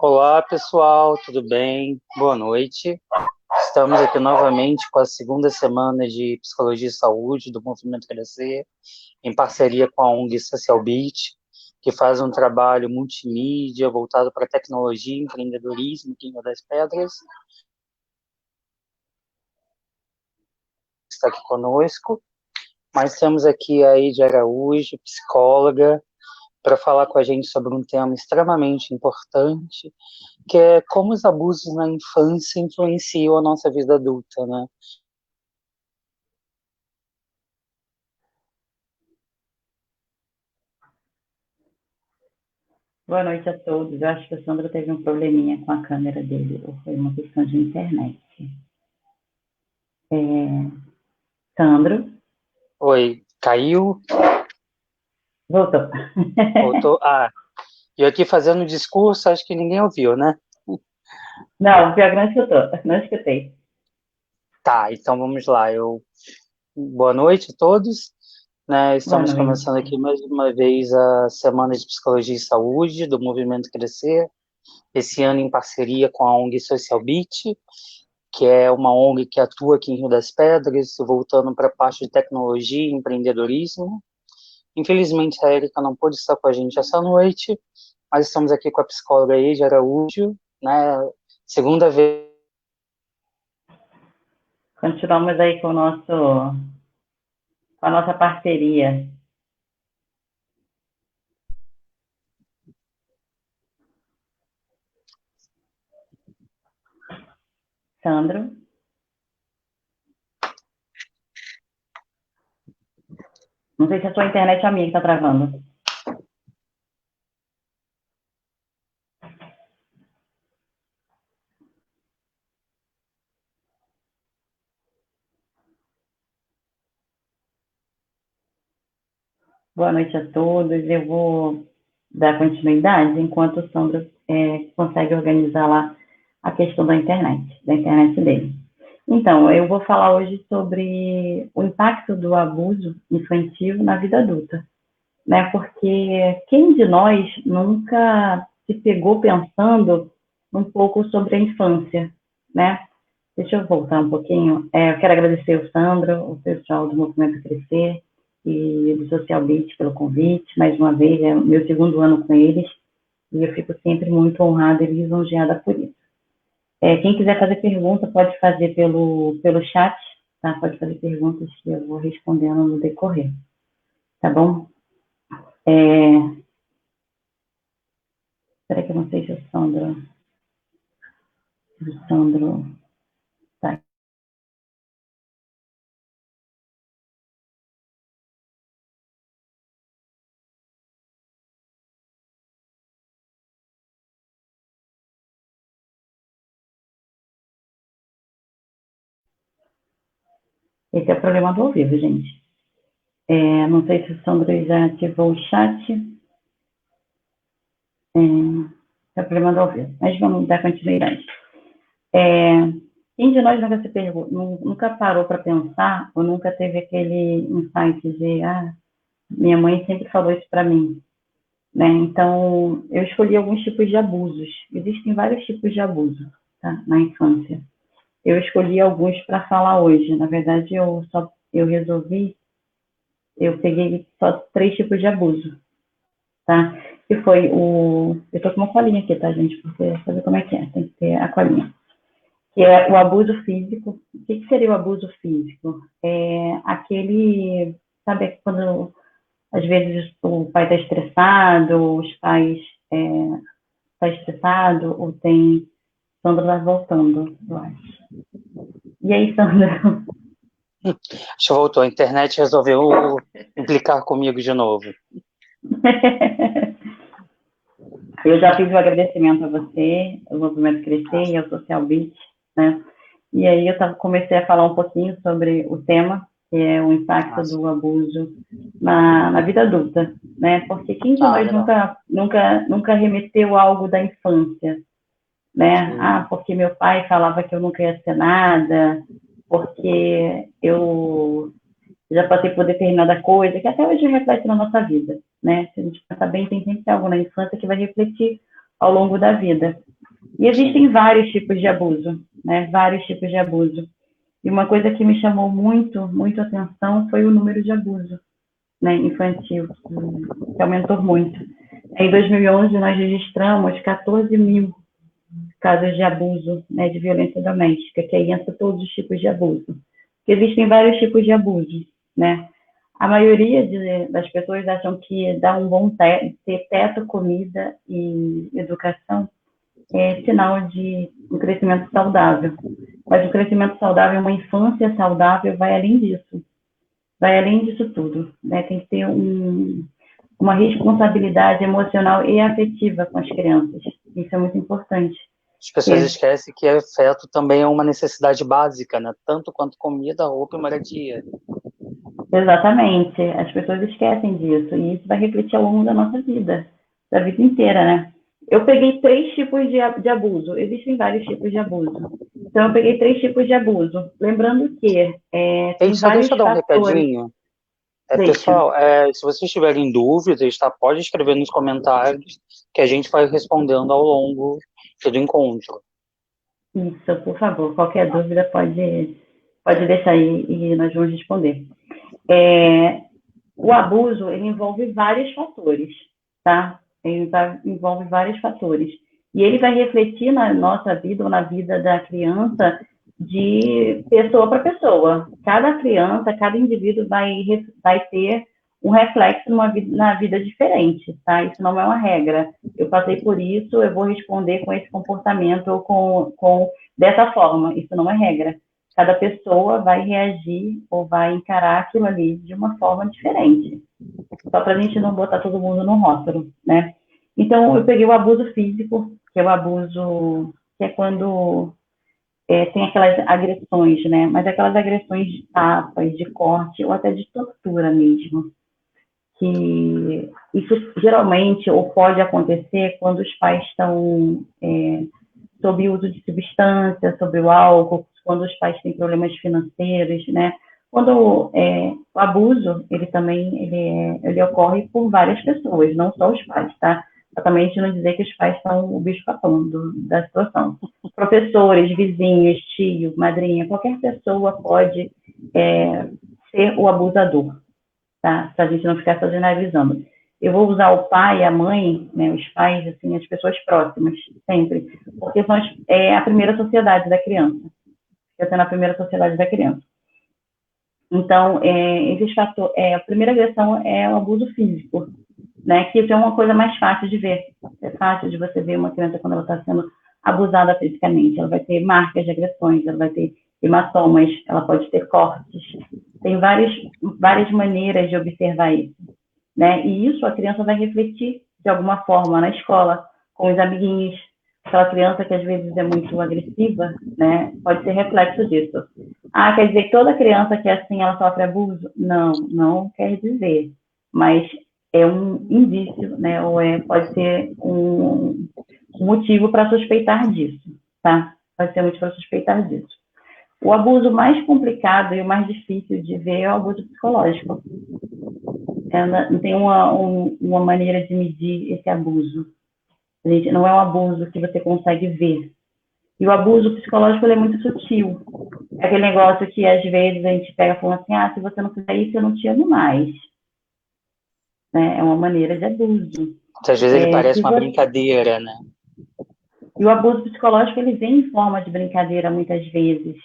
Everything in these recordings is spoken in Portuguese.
Olá, pessoal, tudo bem? Boa noite. Estamos aqui novamente com a segunda semana de Psicologia e Saúde do Movimento Crescer, em parceria com a ONG Social Beat, que faz um trabalho multimídia voltado para tecnologia e empreendedorismo aqui em Rio das Pedras. Está aqui conosco. Mas temos aqui a Eide Araújo, psicóloga, para falar com a gente sobre um tema extremamente importante, que é como os abusos na infância influenciam a nossa vida adulta, né? Boa noite a todos. Eu acho que o Sandro teve um probleminha com a câmera dele, ou foi uma questão de internet. Sandro, Oi, caiu? voltou. Voltou? Ah, e eu aqui fazendo um discurso, acho que ninguém ouviu, né? Não, o pior que não escutou, não escutei. Tá, então vamos lá. Boa noite a todos, né? Boa Estamos noite. começando aqui mais uma vez a Semana de Psicologia e Saúde do Movimento Crescer, esse ano em parceria com a ONG Social Beat, que é uma ONG que atua aqui em Rio das Pedras, voltando para a parte de tecnologia e empreendedorismo. Infelizmente, a Erika não pôde estar com a gente essa noite, mas estamos aqui com a psicóloga Eide Araújo, né? Segunda vez. Continuamos aí com a nossa parceria. Sandro, não sei se a sua internet é a minha que está travando. Boa noite a todos. Eu vou dar continuidade enquanto o Sandro consegue organizar lá a questão da internet dele. Então, eu vou falar hoje sobre o impacto do abuso infantil na vida adulta, né? Porque quem de nós nunca se pegou pensando um pouco sobre a infância, né? Deixa eu voltar um pouquinho. Eu quero agradecer o Sandro, o pessoal do Movimento Crescer e do Social Beat pelo convite. Mais uma vez, é o meu segundo ano com eles e eu fico sempre muito honrada e lisonjeada por isso. Quem quiser fazer pergunta, pode fazer pelo chat, tá? Pode fazer perguntas que eu vou respondendo no decorrer, tá bom? Espera que eu não sei se o Sandro tá. Esse é o problema do ao vivo, gente. Não sei se o Sandro já ativou o chat. Esse é o problema do ao vivo, mas vamos dar continuidade. Quem de nós nunca se perguntou, nunca parou para pensar, ou nunca teve aquele insight de, minha mãe sempre falou isso para mim, né? Então, eu escolhi alguns tipos de abusos. Existem vários tipos de abuso, tá? Na infância. Eu escolhi alguns para falar hoje. Na verdade, eu peguei só 3 tipos de abuso, tá? Que foi eu tô com uma colinha aqui, tá, gente? Porque sabe como é que é? Tem que ter a colinha. Que é o abuso físico. O que seria o abuso físico? É aquele, sabe, quando às vezes o pai está estressado, os pais está estressado, ou tem. Sandra vai voltando, eu acho. E aí, Sandra? Acho que voltou. A internet resolveu implicar comigo de novo. Eu já fiz o agradecimento a você, o Movimento Crescer e ao Social Beat, né? E aí comecei a falar um pouquinho sobre o tema, que é o impacto Nossa. do abuso na vida adulta, né? Porque quem de Ah, nós legal. nunca remeteu algo da infância, né? Hum. Porque meu pai falava que eu nunca ia ser nada, porque eu já passei por determinada coisa, que até hoje reflete na nossa vida, né? Se a gente pensar bem, tem sempre algo na infância que vai refletir ao longo da vida. E existem vários tipos de abuso, né? Vários tipos de abuso. E uma coisa que me chamou muito, muito atenção foi o número de abuso, né, infantil, que aumentou muito. Em 2011, nós registramos 14 mil casos de abuso, né, de violência doméstica, que aí entra todos os tipos de abuso. Porque existem vários tipos de abuso, né? A maioria das pessoas acham que dar um bom ter teto, comida e educação é sinal de um crescimento saudável. Mas o crescimento saudável, uma infância saudável, vai além disso. Vai além disso tudo, né? Tem que ter uma responsabilidade emocional e afetiva com as crianças. Isso é muito importante. As pessoas esquecem que afeto também é uma necessidade básica, né? Tanto quanto comida, roupa e moradia. Exatamente. As pessoas esquecem disso. E isso vai refletir ao longo da nossa vida, da vida inteira, né? Eu peguei 3 tipos de abuso. Existem vários tipos de abuso. Então, eu peguei 3 tipos de abuso. Lembrando que tem Só vários deixa eu dar um fatores. recadinho. Deixa. Pessoal, se vocês tiverem dúvidas, tá, pode escrever nos comentários que a gente vai respondendo ao longo do encontro. Isso, por favor. Qualquer dúvida pode deixar aí e nós vamos responder. O abuso, ele envolve vários fatores, tá? Envolve vários fatores. E ele vai refletir na nossa vida ou na vida da criança de pessoa para pessoa. Cada criança, cada indivíduo vai ter um reflexo na vida diferente, tá? Isso não é uma regra. Eu passei por isso, eu vou responder com esse comportamento ou dessa forma. Isso não é regra. Cada pessoa vai reagir ou vai encarar aquilo ali de uma forma diferente. Só para a gente não botar todo mundo no rótulo, né? Então, eu peguei o abuso físico, que é o abuso que é quando tem aquelas agressões, né? Mas aquelas agressões de tapas, de corte ou até de tortura mesmo. Que isso geralmente ou pode acontecer quando os pais estão sob o uso de substância, sobre o álcool, quando os pais têm problemas financeiros, né? Quando o abuso, ele também ele ocorre por várias pessoas, não só os pais, tá? Exatamente não dizer que os pais são o bicho-papão da situação. Professores, vizinhos, tio, madrinha, qualquer pessoa pode ser o abusador, tá? Para a gente não ficar só generalizando. Eu vou usar o pai, a mãe, né, os pais, assim, as pessoas próximas, sempre, porque são a primeira sociedade da criança. Fica sendo a primeira sociedade da criança. Então, a primeira agressão é o abuso físico, né, que isso é uma coisa mais fácil de ver. É fácil de você ver uma criança quando ela está sendo abusada fisicamente. Ela vai ter marcas de agressões, ela vai ter hematomas, ela pode ter cortes. Tem várias maneiras de observar isso, né? E isso a criança vai refletir de alguma forma na escola, com os amiguinhos. Aquela criança que às vezes é muito agressiva, né? Pode ser reflexo disso. Ah, quer dizer que toda criança que é assim, ela sofre abuso? Não, não quer dizer. Mas é um indício, né? Ou pode ser um motivo para suspeitar disso, tá? Pode ser motivo para suspeitar disso. O abuso mais complicado e o mais difícil de ver é o abuso psicológico. Não tem uma maneira de medir esse abuso. Não é um abuso que você consegue ver. E o abuso psicológico ele é muito sutil. É aquele negócio que às vezes a gente pega e fala assim, se você não fizer isso, eu não te amo mais. É uma maneira de abuso. Às vezes ele parece uma brincadeira, né? E o abuso psicológico ele vem em forma de brincadeira muitas vezes.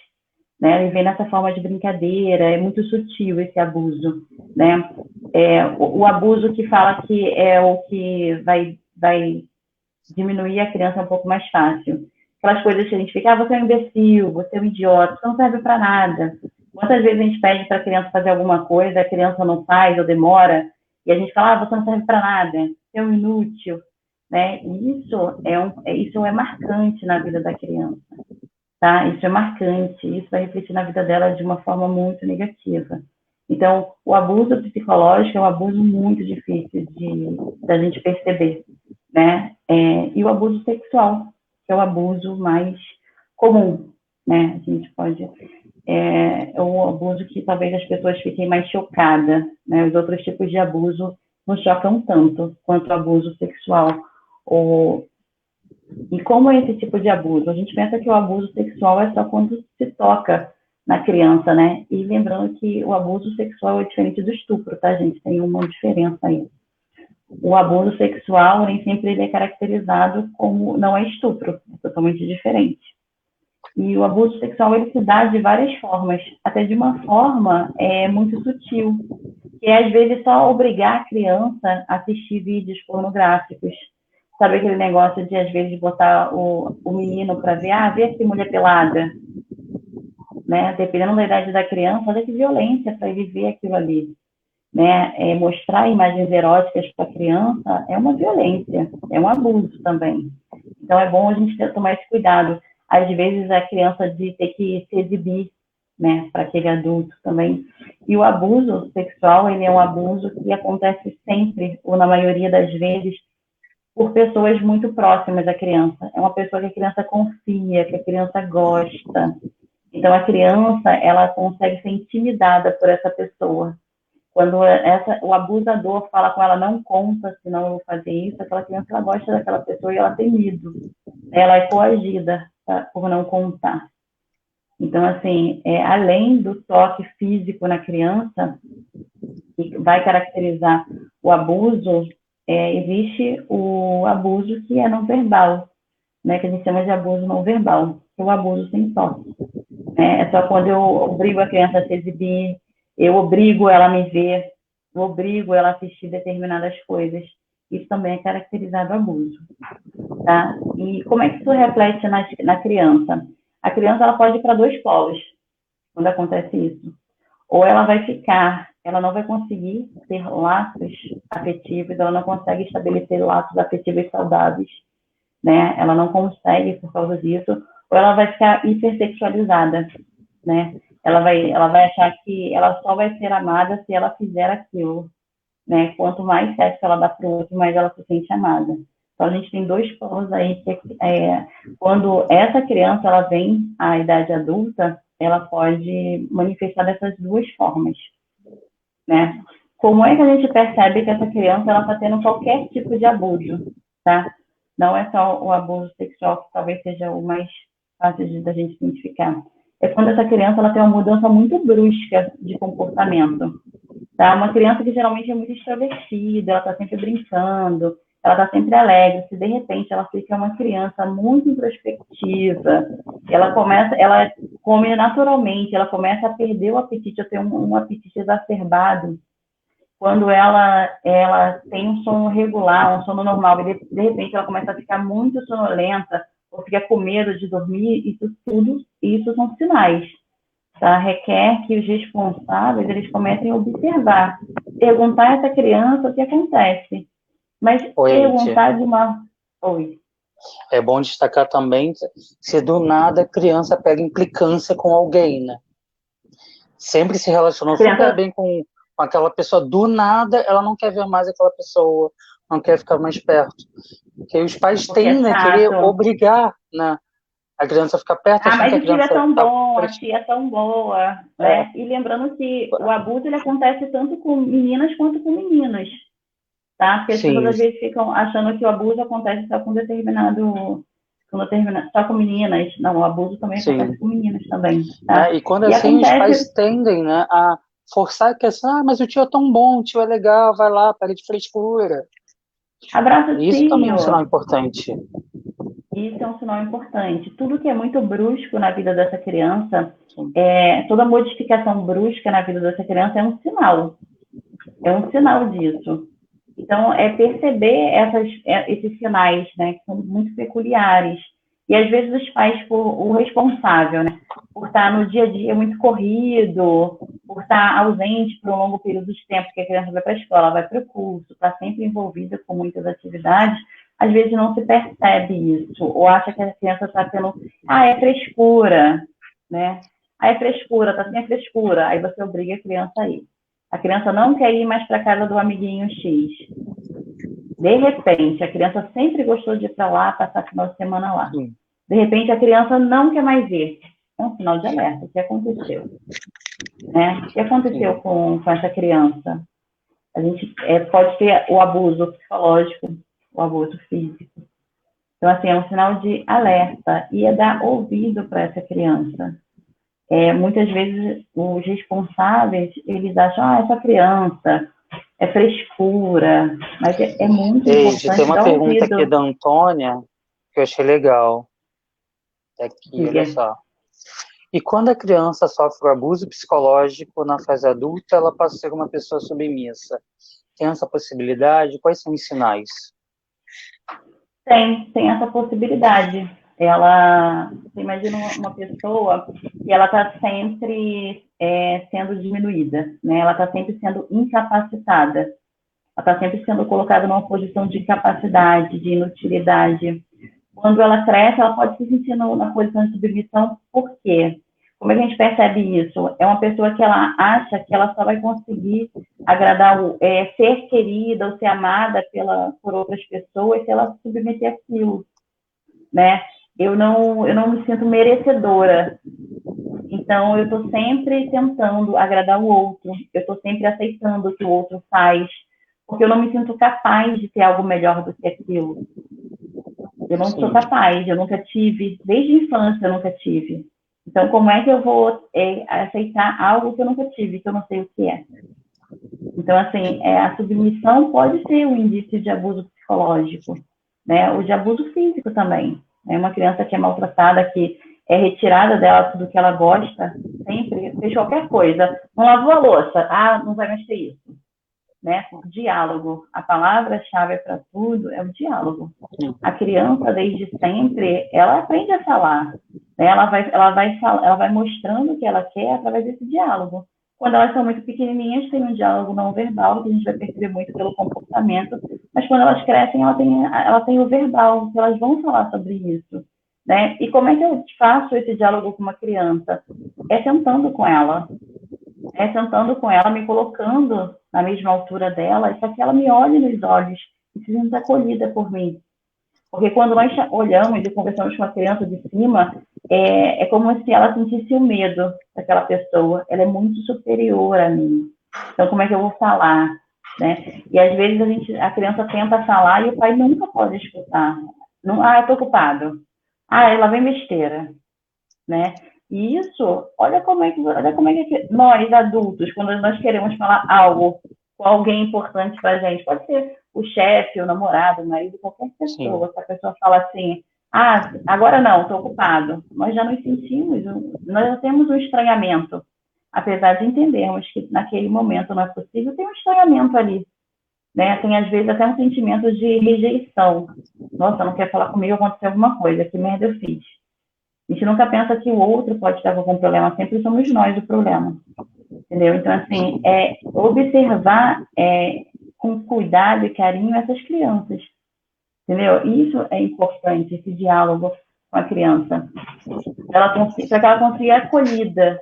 Né? Ele vem nessa forma de brincadeira, é muito sutil esse abuso, né? O abuso que fala que é o que vai diminuir a criança um pouco mais fácil. Aquelas coisas que a gente fica, você é um imbecil, você é um idiota, você não serve para nada. Quantas vezes a gente pede para a criança fazer alguma coisa, a criança não faz ou demora, e a gente fala, você não serve para nada, você é um inútil, né? E isso é marcante na vida da criança. Tá? Isso é marcante, isso vai refletir na vida dela de uma forma muito negativa. Então, o abuso psicológico é um abuso muito difícil da gente perceber, né? E o abuso sexual, que é o abuso mais comum, né? A gente pode... É um abuso que talvez as pessoas fiquem mais chocadas, né? Os outros tipos de abuso não chocam tanto quanto o abuso sexual, ou E como é esse tipo de abuso? A gente pensa que o abuso sexual é só quando se toca na criança, né? E lembrando que o abuso sexual é diferente do estupro, tá, gente? Tem uma diferença aí. O abuso sexual, nem sempre ele é caracterizado como, não é estupro, é totalmente diferente. E o abuso sexual, ele se dá de várias formas, até de uma forma muito sutil, que é, às vezes, só obrigar a criança a assistir vídeos pornográficos. Sabe aquele negócio de, às vezes, botar o menino para ver, vê aqui mulher pelada, né? Dependendo da idade da criança, olha que violência para ele ver aquilo ali. Né? Mostrar imagens eróticas para a criança é uma violência, é um abuso também. Então, é bom a gente tomar esse cuidado. Às vezes, a criança de ter que se exibir, né, para aquele adulto também. E o abuso sexual, ele é um abuso que acontece sempre, ou na maioria das vezes, por pessoas muito próximas à criança. É uma pessoa que a criança confia, que a criança gosta. Então, a criança, ela consegue ser intimidada por essa pessoa. Quando o abusador fala com ela, não conta, senão eu vou fazer isso, aquela criança, ela gosta daquela pessoa e ela tem medo. Ela é coagida por não contar. Então, assim, além do toque físico na criança, que vai caracterizar o abuso, existe o abuso que é não verbal, né, que a gente chama de abuso não verbal, que é o abuso sem toque. É só quando eu obrigo a criança a se exibir, eu obrigo ela a me ver, eu obrigo ela a assistir determinadas coisas. Isso também é caracterizado abuso. Tá? E como é que isso reflete na criança? A criança ela pode ir para dois polos quando acontece isso. Ou ela vai ficar, ela não vai conseguir ter laços afetivos, ela não consegue estabelecer laços afetivos saudáveis, né? Ela não consegue por causa disso, ou ela vai ficar hipersexualizada, né? Ela vai achar que ela só vai ser amada se ela fizer aquilo, né? Quanto mais sexo ela dá para o outro, mais ela se sente amada. Então, a gente tem dois polos aí, que quando essa criança ela vem à idade adulta, ela pode manifestar dessas duas formas, né? Como é que a gente percebe que essa criança ela está tendo qualquer tipo de abuso, tá? Não é só o abuso sexual, que talvez seja o mais fácil da gente identificar. É quando essa criança ela tem uma mudança muito brusca de comportamento, tá? Uma criança que geralmente é muito extrovertida, ela está sempre brincando, ela está sempre alegre. Se de repente ela fica uma criança muito introspectiva, ela come naturalmente, ela começa a perder o apetite, a ter um apetite exacerbado. Quando ela tem um sono regular, um sono normal, e de repente ela começa a ficar muito sonolenta, ou fica com medo de dormir, isso são sinais. Tá? Requer que os responsáveis eles comecem a observar, perguntar a essa criança o que acontece. Mas perguntar de uma... Oi. É bom destacar também se do nada a criança pega implicância com alguém, né? Sempre se relacionou super bem com aquela pessoa, do nada ela não quer ver mais aquela pessoa, não quer ficar mais perto. Porque os pais tendem a querer obrigar, né, a criança a ficar perto, mas que a o filho criança é tão bom, a tia é tão boa, né? E lembrando que o abuso ele acontece tanto com meninas quanto com meninos, tá? Porque as pessoas às vezes ficam achando que o abuso acontece só com só com meninas. Não, o abuso também acontece com meninas também, tá? E quando assim os pais tendem, né, a forçar que assim, mas o tio é tão bom, o tio é legal, vai lá, para de frescura. Abraça o tio. Isso também é um sinal importante. Isso é um sinal importante. Tudo que é muito brusco na vida dessa criança, toda modificação brusca na vida dessa criança é um sinal. É um sinal disso. Então, perceber esses sinais, né, que são muito peculiares. E, às vezes, os pais, o responsável, né, por estar no dia a dia muito corrido, por estar ausente por um longo período de tempo, porque a criança vai para a escola, vai para o curso, está sempre envolvida com muitas atividades, às vezes não se percebe isso, ou acha que a criança está tendo, é frescura, né? É frescura, está sem frescura, aí você obriga a criança a ir. A criança não quer ir mais para a casa do amiguinho X. De repente, a criança sempre gostou de ir para lá, passar final de semana lá. De repente, a criança não quer mais ir. É um sinal de alerta. O que aconteceu? Né? O que aconteceu com essa criança? A gente pode ter o abuso psicológico, o abuso físico. Então, assim, é um sinal de alerta e é dar ouvido para essa criança. Muitas vezes os responsáveis, eles acham, essa criança é frescura, mas é muito Eide, tem importante uma dar pergunta aqui ouvido. da Antônia que eu achei legal. Tá aqui, olha Diga. só. E quando a criança sofre o abuso psicológico na fase adulta, ela passa a ser uma pessoa submissa. Tem essa possibilidade? Quais são os sinais? Tem essa possibilidade. Você imagina uma pessoa que ela está sempre sendo diminuída, né? Ela está sempre sendo incapacitada. Ela está sempre sendo colocada numa posição de incapacidade, de inutilidade. Quando ela cresce, ela pode se sentir na posição de submissão. Por quê? Como é que a gente percebe isso? É uma pessoa que ela acha que ela só vai conseguir agradar, ser querida ou ser amada por outras pessoas se ela se submeter àquilo, né? Eu não me sinto merecedora. Então, eu estou sempre tentando agradar o outro. Eu estou sempre aceitando o que o outro faz, porque eu não me sinto capaz de ter algo melhor do que aquilo. Eu não sou capaz, eu nunca tive, desde a infância eu nunca tive. Então, como é que eu vou aceitar algo que eu nunca tive, que eu não sei o que é? Então, assim, a submissão pode ser um indício de abuso psicológico, né? Ou de abuso físico também. É uma criança que é maltratada, que é retirada dela tudo que ela gosta, sempre, fez qualquer coisa. Não lavou a louça, não vai mais ter isso. Né? Diálogo. A palavra-chave para tudo é o diálogo. A criança, desde sempre, ela aprende a falar. Né? Ela vai mostrando o que ela quer através desse diálogo. Quando elas são muito pequenininhas, tem um diálogo não verbal, que a gente vai perceber muito pelo comportamento, mas quando elas crescem, ela tem o verbal, que elas vão falar sobre isso. Né? E como é que eu faço esse diálogo com uma criança? É sentando com ela, sentando com ela, me colocando na mesma altura dela, para que ela me olhe nos olhos e se sinta acolhida por mim. Porque quando nós olhamos e conversamos com a criança de cima, é como se ela sentisse o medo daquela pessoa. Ela é muito superior a mim. Então, como é que eu vou falar? Né? E às vezes a criança tenta falar e o pai nunca pode escutar. Não, eu estou ocupado. Ela vem besteira. Né? E isso, olha como é que nós, adultos, quando nós queremos falar algo com alguém importante para a gente, pode ser o chefe, o namorado, o marido, qualquer pessoa, Sim. Se a pessoa fala assim, agora não, estou ocupado, nós já nos sentimos, nós já temos um estranhamento, apesar de entendermos que naquele momento não é possível, tem um estranhamento ali, né? Tem às vezes até um sentimento de rejeição, nossa, não quer falar comigo, aconteceu alguma coisa, que merda eu fiz. A gente nunca pensa que o outro pode estar com algum problema, sempre somos nós o problema, entendeu? Então, assim, observar com cuidado e carinho essas crianças, entendeu? Isso é importante, esse diálogo com a criança, para que ela consiga ser acolhida,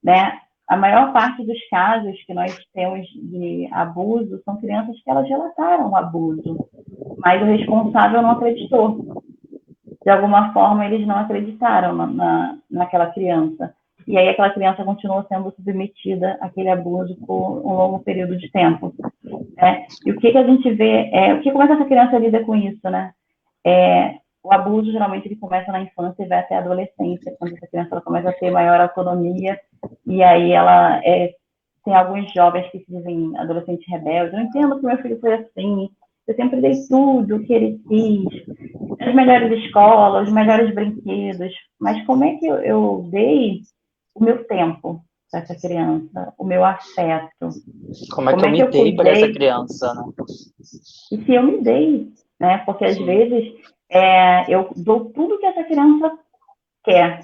né? A maior parte dos casos que nós temos de abuso são crianças que elas relataram o abuso, mas o responsável não acreditou. De alguma forma, eles não acreditaram naquela criança. E aí aquela criança continua sendo submetida àquele abuso por um longo período de tempo. Né? E o que a gente vê, como é que essa criança lida com isso, né? O abuso, geralmente, ele começa na infância e vai até a adolescência, quando essa criança ela começa a ter maior autonomia, e aí ela tem alguns jovens que se dizem adolescentes rebeldes, eu não entendo que meu filho foi assim, eu sempre dei tudo o que ele quis, as melhores escolas, os melhores brinquedos, mas como é que eu dei o meu tempo para essa criança, o meu afeto? Como é que eu me dei para essa criança, né? E se eu me dei, né? Porque às vezes eu dou tudo que essa criança quer,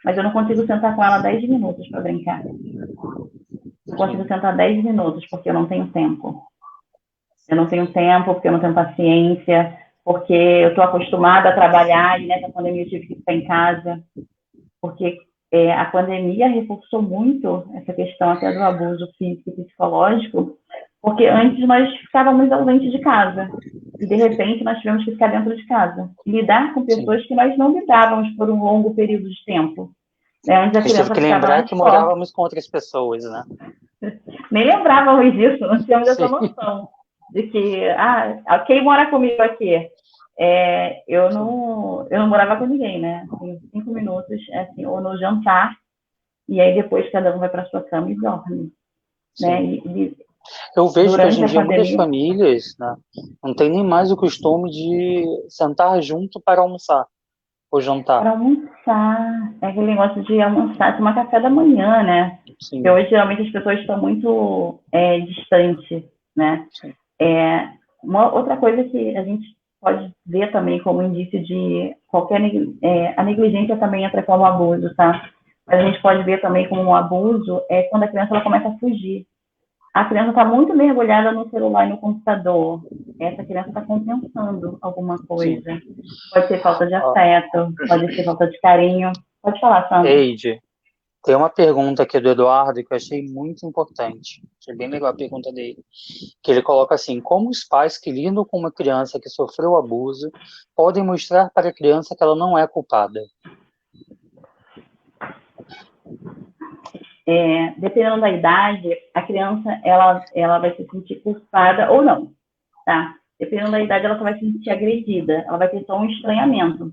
mas eu não consigo sentar com ela 10 minutos para brincar. Não consigo sentar 10 minutos porque eu não tenho tempo. Eu não tenho tempo porque eu não tenho paciência, porque eu estou acostumada a trabalhar e nessa pandemia eu tive que ficar em casa, porque a pandemia reforçou muito essa questão até do abuso físico e psicológico, porque antes nós ficávamos ausentes de casa e de repente nós tivemos que ficar dentro de casa e lidar com pessoas que nós não lidávamos por um longo período de tempo. Antes a criança tive que lembrar que morávamos com outras pessoas, né? Nem lembrávamos disso, não tínhamos essa noção de que quem mora comigo aqui? eu não morava com ninguém, né? Assim, 5 minutos, assim, ou no jantar, e aí depois cada um vai para sua cama e dorme, né? Sim. E Eu vejo que hoje durante em a dia muitas pandemia, famílias, né, não tem nem mais o costume de sentar junto para almoçar ou jantar. para almoçar, é aquele negócio de almoçar, tomar café da manhã, né? Porque Sim, hoje, geralmente, as pessoas estão muito distantes, né? sim, É, uma outra coisa que a gente pode ver também como indício de qualquer a negligência também entra como abuso, tá? Mas a gente pode ver também como um abuso quando a criança ela começa a fugir. A criança está muito mergulhada no celular e no computador. Essa criança está compensando alguma sim. coisa. Pode ser falta de Ó, afeto, pode ser falta de carinho. Pode falar, Sandra. Eide, tem uma pergunta aqui do Eduardo que eu achei muito importante. Achei bem legal a pergunta dele. Que ele coloca assim: como os pais que lidam com uma criança que sofreu abuso podem mostrar para a criança que ela não é culpada? Dependendo da idade, a criança ela vai se sentir culpada ou não, tá? Dependendo da idade, ela só vai se sentir agredida, ela vai ter só um estranhamento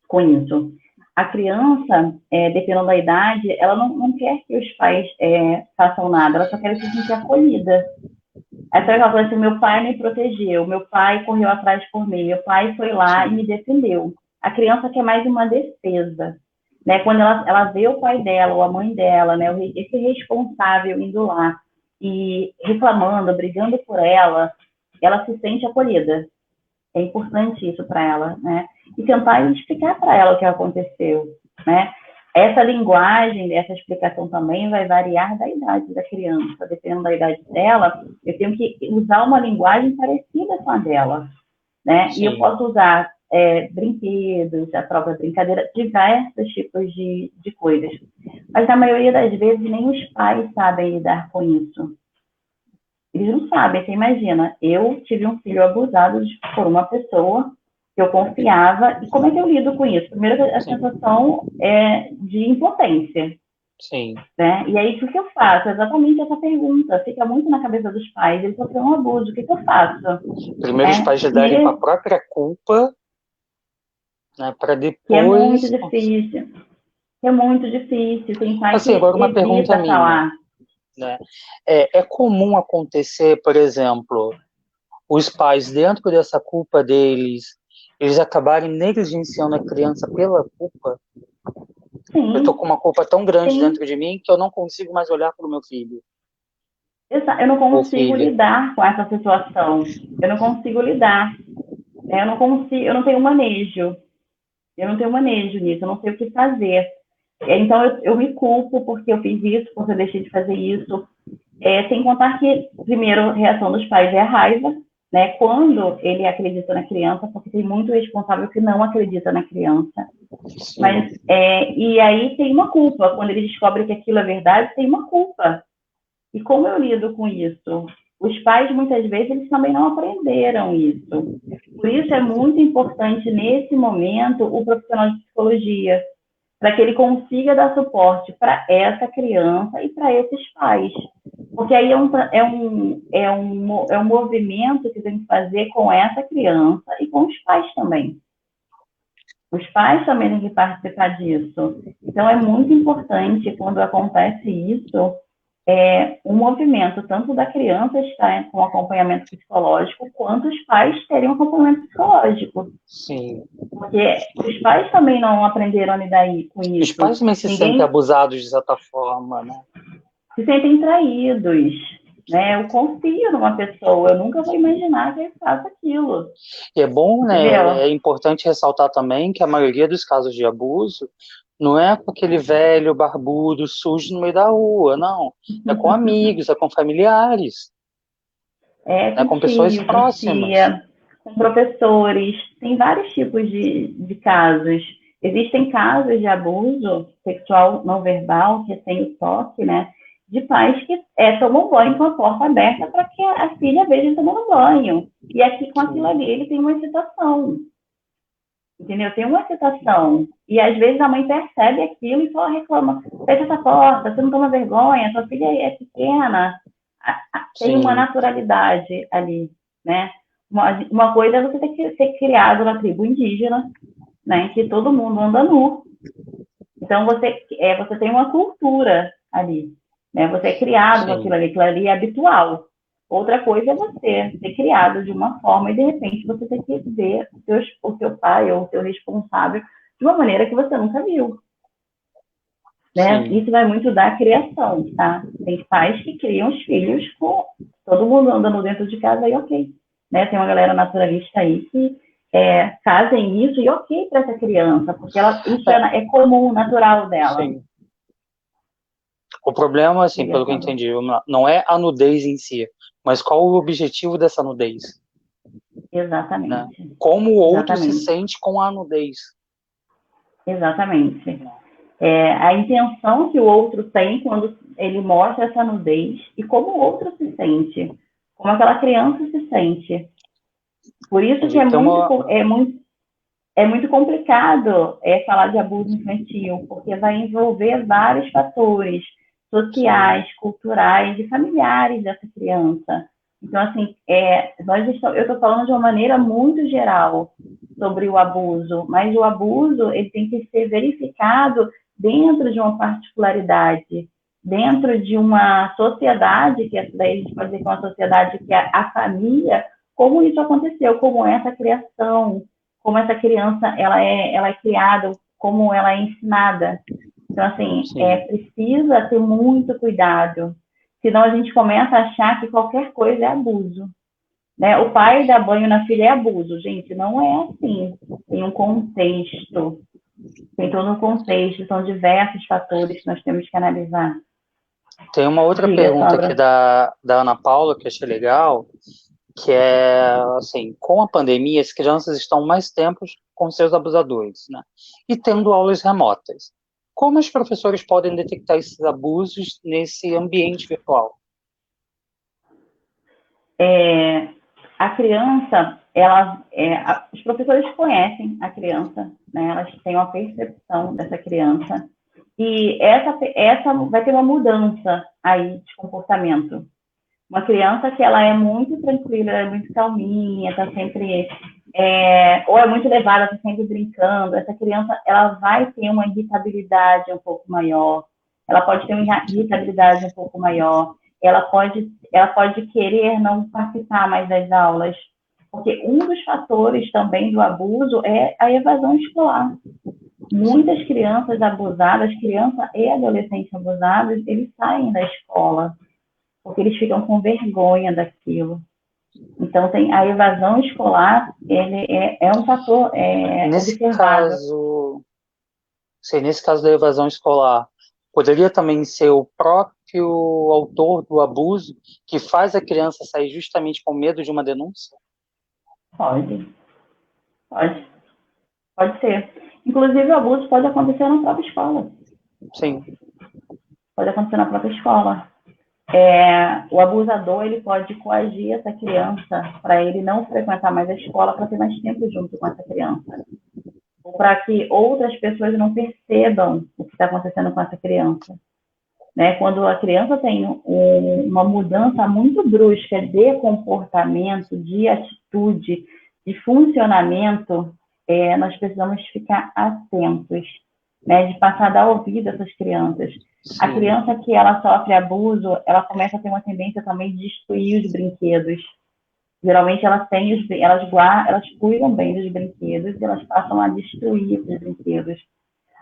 com isso. A criança, dependendo da idade, ela não quer que os pais façam nada, ela só quer se sentir acolhida. Aí você vai falar assim, meu pai me protegeu, meu pai correu atrás por mim, meu pai foi lá e Sim, me defendeu. A criança quer mais uma defesa. Né? Quando ela vê o pai dela ou a mãe dela, né, esse responsável indo lá e reclamando, brigando por ela se sente acolhida. É importante isso para ela, né? E tentar explicar para ela o que aconteceu, né? Essa linguagem, essa explicação também vai variar da idade da criança. Dependendo da idade dela, eu tenho que usar uma linguagem parecida com a dela, né? E eu sim, posso usar brinquedos, a própria brincadeira, diversos tipos de coisas. Mas na maioria das vezes nem os pais sabem lidar com isso. Eles não sabem, você imagina, eu tive um filho abusado por uma pessoa que eu confiava, e como é que eu lido com isso? Primeiro, a sim, sensação é de impotência, sim. né? E aí, o que eu faço? Exatamente essa pergunta, fica muito na cabeça dos pais, ele sofreu um abuso, o que eu faço? Primeiro os pais lidarem com a E própria culpa, né, para que é muito depois. difícil, que é muito difícil, tem pai Assim, que agora uma pergunta evita minha, falar. né? É comum acontecer, por exemplo, os pais, dentro dessa culpa deles, eles acabarem negligenciando a criança pela culpa? Eu tô Sim, com uma culpa tão grande sim, dentro de mim que eu não consigo mais olhar para o meu filho eu não ou consigo filha. lidar com essa situação, eu não consigo lidar. Eu não consigo, eu não tenho manejo nisso, eu não sei o que fazer. Então eu me culpo porque eu fiz isso, porque eu deixei de fazer isso. Sem contar que, primeiro, a reação dos pais é a raiva, né? Quando ele acredita na criança, porque tem muito responsável que não acredita na criança. Sim, Mas, e aí tem uma culpa, quando ele descobre que aquilo é verdade, tem uma culpa. E como eu lido com isso? Os pais, muitas vezes, eles também não aprenderam isso. Por isso é muito importante, nesse momento, o profissional de psicologia, para que ele consiga dar suporte para essa criança e para esses pais. Porque aí é um movimento que tem que fazer com essa criança e com os pais também. Os pais também têm que participar disso. Então, é muito importante, quando acontece isso, um movimento, tanto da criança estar com acompanhamento psicológico, quanto os pais terem um acompanhamento psicológico. sim. Porque os pais também não aprenderam a lidar com Os isso. pais também se sentem Ninguém abusados de certa forma, né? se sentem traídos. Né? Eu confio numa pessoa, eu nunca vou imaginar que ele faça aquilo. E é bom, né? Entendeu? É importante ressaltar também que a maioria dos casos de abuso não é com aquele velho barbudo sujo no meio da rua, não. É com amigos, é com familiares, é Com com pessoas tio, com próximas. tia, com professores, tem vários tipos de casos. Existem casos de abuso sexual não verbal, que é sem o toque, né? De pais que tomam banho com a porta aberta para que a filha veja ele tomando banho. E aqui com aquilo Sim, ali ele tem uma excitação. Entendeu? Tem uma excitação. E às vezes a mãe percebe aquilo e só reclama: fecha essa porta, você não toma vergonha, sua filha é pequena. Tem uma sim, naturalidade ali, né? Uma coisa é você ter que ser criado na tribo indígena, né, que todo mundo anda nu. Então, você tem uma cultura ali, né? Você é criado com aquilo ali é habitual. Outra coisa é você ser criado de uma forma e, de repente, você tem que ver o seu pai ou o seu responsável de uma maneira que você nunca viu. Né? Isso vai muito da criação, tá? Tem pais que criam os filhos com todo mundo andando dentro de casa e ok. Né? Tem uma galera naturalista aí que fazem isso e ok para essa criança, porque isso é comum, natural dela. Sim. O problema, assim, pelo que eu entendi, não é a nudez em si, mas qual o objetivo dessa nudez? Exatamente. Né? Como o outro se sente com a nudez. Exatamente. A intenção que o outro tem quando ele mostra essa nudez e como o outro se sente, como aquela criança se sente. Por isso que é muito complicado falar de abuso infantil, porque vai envolver vários fatores sociais, culturais e familiares dessa criança. Então, assim, eu estou falando de uma maneira muito geral sobre o abuso, mas o abuso ele tem que ser verificado dentro de uma particularidade, dentro de uma sociedade, que daí a gente pode dizer que é uma sociedade que é a família, como isso aconteceu, como essa criação, como essa criança ela é criada, como ela é ensinada. Então, assim, precisa ter muito cuidado, senão a gente começa a achar que qualquer coisa é abuso. Né? O pai dar banho na filha é abuso. Gente, não é assim. Tem um contexto. Tem todo um contexto, são diversos fatores que nós temos que analisar. Tem uma outra pergunta aqui da Ana Paula, que eu achei legal, que é, assim, com a pandemia, as crianças estão mais tempo com seus abusadores, né? E tendo aulas remotas. Como os professores podem detectar esses abusos nesse ambiente virtual? A criança, os professores conhecem a criança, né? Elas têm uma percepção dessa criança e essa vai ter uma mudança aí de comportamento. Uma criança que ela é muito tranquila, é muito calminha, está sempre ou é muito levada, está sempre brincando. Essa criança ela vai ter uma irritabilidade um pouco maior. Ela pode ter uma irritabilidade um pouco maior. Ela pode querer não participar mais das aulas, porque um dos fatores também do abuso é a evasão escolar. Muitas crianças abusadas, crianças e adolescentes abusados, eles saem da escola, porque eles ficam com vergonha daquilo. Então, tem a evasão escolar, ele é um fator observável. Nesse caso da evasão escolar, poderia também ser o próprio autor do abuso que faz a criança sair justamente com medo de uma denúncia? Pode ser. Inclusive, o abuso pode acontecer na própria escola. Sim. Pode acontecer na própria escola. O abusador ele pode coagir essa criança para ele não frequentar mais a escola, para ter mais tempo junto com essa criança, ou para que outras pessoas não percebam o que está acontecendo com essa criança. Né? Quando a criança tem uma mudança muito brusca de comportamento, de atitude, de funcionamento, nós precisamos ficar atentos, né? De passar a dar ouvido a essas crianças. Sim. A criança que ela sofre abuso, ela começa a ter uma tendência também de destruir os brinquedos. Geralmente elas cuidam bem dos brinquedos e elas passam a destruir os brinquedos.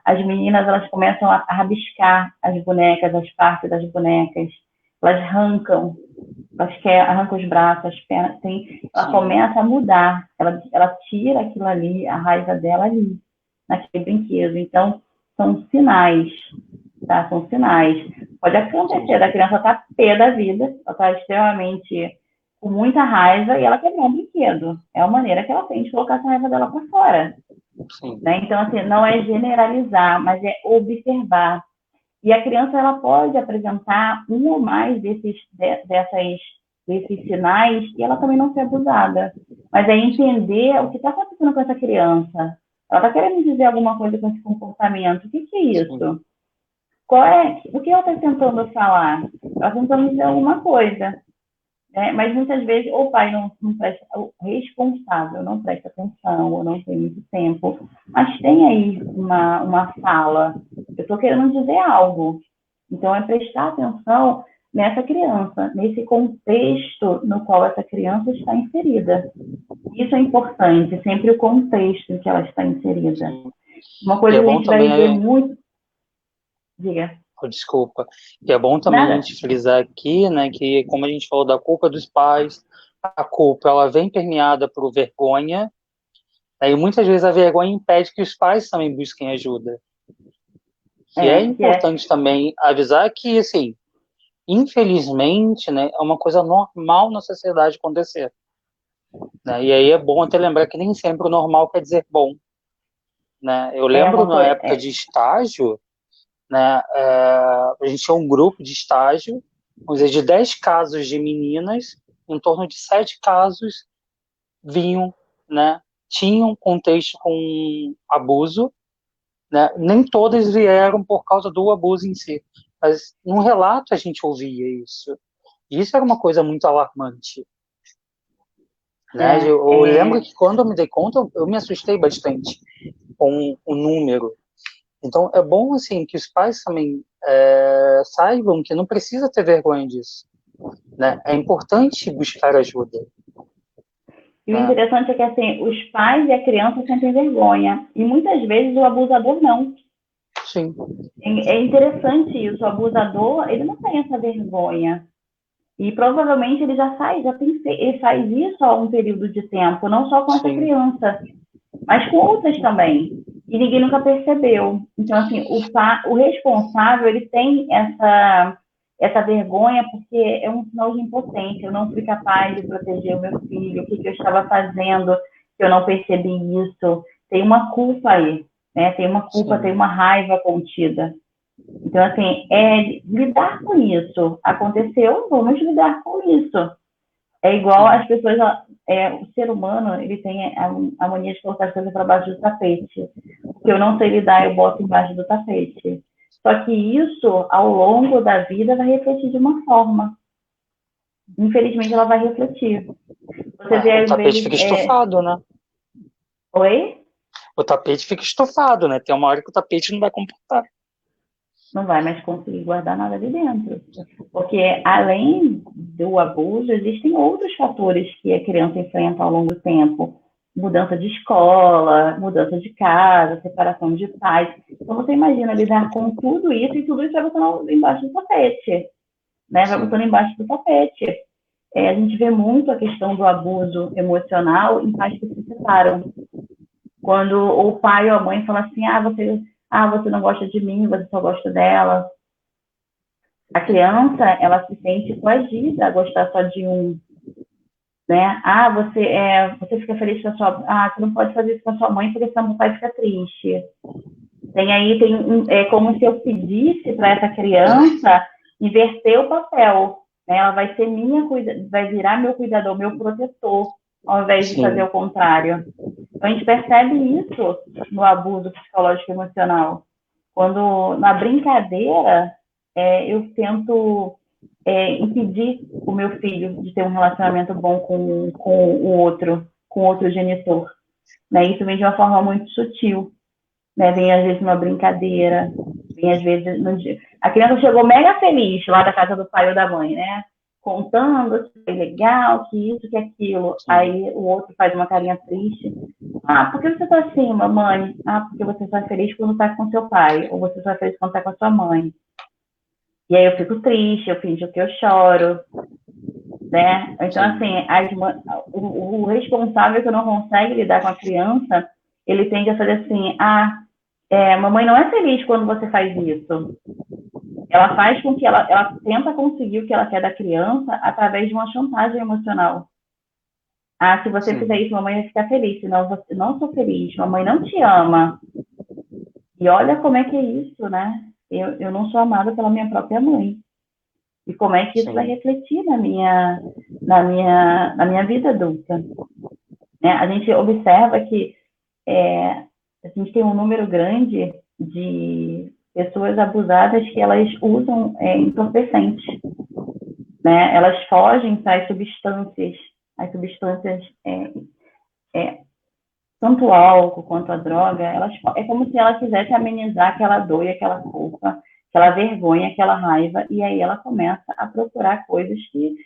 As meninas, elas começam a rabiscar as bonecas, as partes das bonecas. Elas arrancam os braços, as pernas. Ela começa a mudar. Ela tira aquilo ali, a raiva dela ali, naquele brinquedo. Então, são sinais, tá? São sinais. Pode acontecer da criança estar pé da vida, ela está extremamente com muita raiva e ela quebrou um brinquedo. É a maneira que ela tem de colocar essa raiva dela para fora. Né? Então, assim, não é generalizar, mas é observar. E a criança ela pode apresentar um ou mais desses sinais e ela também não ser abusada. Mas é entender o que está acontecendo com essa criança. Ela está querendo dizer alguma coisa com esse comportamento. O que é isso? O que ela está tentando falar? Ela está tentando dizer alguma coisa. Mas muitas vezes o pai não presta, o responsável não presta atenção, ou não tem muito tempo, mas tem aí uma fala, eu estou querendo dizer algo. Então, é prestar atenção nessa criança, nesse contexto no qual essa criança está inserida. Isso é importante, sempre o contexto em que ela está inserida. Uma coisa que a gente vai ver muito... Diga. Desculpa. E é bom também a gente frisar aqui, né, que como a gente falou da culpa dos pais, a culpa ela vem permeada por vergonha, e muitas vezes a vergonha impede que os pais também busquem ajuda. E é importante também avisar que, assim, infelizmente, né, é uma coisa normal na sociedade acontecer. Né? E aí é bom até lembrar que nem sempre o normal quer dizer bom. Né? Eu lembro na época de estágio, né, a gente tinha um grupo de estágio, vamos dizer, de 10 casos de meninas, em torno de 7 casos vinham, né, tinham contexto com abuso, né, nem todas vieram por causa do abuso em si, mas num relato a gente ouvia isso. E isso era uma coisa muito alarmante. Né? Eu lembro que quando eu me dei conta, eu me assustei bastante com o número. Então, é bom assim que os pais também saibam que não precisa ter vergonha disso. Né? É importante buscar ajuda. E o interessante é que assim, os pais e a criança sentem vergonha. E muitas vezes o abusador não. Sim. É interessante isso. O abusador, ele não tem essa vergonha. E provavelmente ele ele faz isso há um período de tempo, não só com essa criança, mas com outras também. E ninguém nunca percebeu. Então, assim, o responsável, ele tem essa vergonha porque é um sinal de impotência. Eu não fui capaz de proteger o meu filho, o que eu estava fazendo, que eu não percebi isso. Tem uma culpa aí, né? Tem uma culpa, tem uma raiva contida. Então, assim, lidar com isso. Aconteceu, vamos lidar com isso. É igual as pessoas... o ser humano, ele tem a mania de colocar as coisas para baixo do tapete. O que eu não sei lidar, eu boto embaixo do tapete. Só que isso, ao longo da vida, vai refletir de uma forma. Infelizmente, ela vai refletir. Você vê, o tapete fica estufado, né? Oi? O tapete fica estufado, né? Tem uma hora que o tapete não vai comportar. Não vai mais conseguir guardar nada ali dentro. Porque, além do abuso, existem outros fatores que a criança enfrenta ao longo do tempo. Mudança de escola, mudança de casa, separação de pais. Então, você imagina lidar com tudo isso e tudo isso vai botando embaixo do tapete. Né? Vai botando embaixo do tapete. A gente vê muito a questão do abuso emocional em pais que se separam. Quando o pai ou a mãe fala assim, você não gosta de mim, você só gosta dela. A criança, ela se sente coagida a gostar só de um. Né? Você fica feliz com a sua... você não pode fazer isso com a sua mãe, porque senão o pai fica triste. É como se eu pedisse para essa criança inverter o papel. Né? Ela vai ser vai virar meu cuidador, meu protetor, ao invés de fazer o contrário. Então, a gente percebe isso no abuso psicológico e emocional. Quando, na brincadeira, eu tento impedir o meu filho de ter um relacionamento bom com o outro genitor. Né? Isso vem de uma forma muito sutil. Né? Vem, às vezes, numa brincadeira, vem, às vezes, no dia. A criança chegou mega feliz lá da casa do pai ou da mãe, né? Contando que foi legal, que isso, que aquilo. Sim. Aí o outro faz uma carinha triste. Por que você tá assim, mamãe? Porque você só é feliz quando tá com seu pai, ou você só é feliz quando tá com a sua mãe. E aí eu fico triste, eu finjo que eu choro, né? Então, assim, o responsável que não consegue lidar com a criança, ele tende a fazer assim, mamãe não é feliz quando você faz isso. Ela faz com que ela tenta conseguir o que ela quer da criança através de uma chantagem emocional. Se você fizer isso, mamãe vai ficar feliz, senão você não sou feliz, mamãe não te ama. E olha como é que é isso, né? Eu não sou amada pela minha própria mãe. E como é que isso vai refletir na minha vida adulta. Né? A gente observa que a gente tem um número grande de pessoas abusadas que elas usam entorpecentes. né, elas fogem para as substâncias, tanto o álcool quanto a droga, é como se ela quisesse amenizar aquela dor e aquela culpa, aquela vergonha, aquela raiva, e aí ela começa a procurar coisas que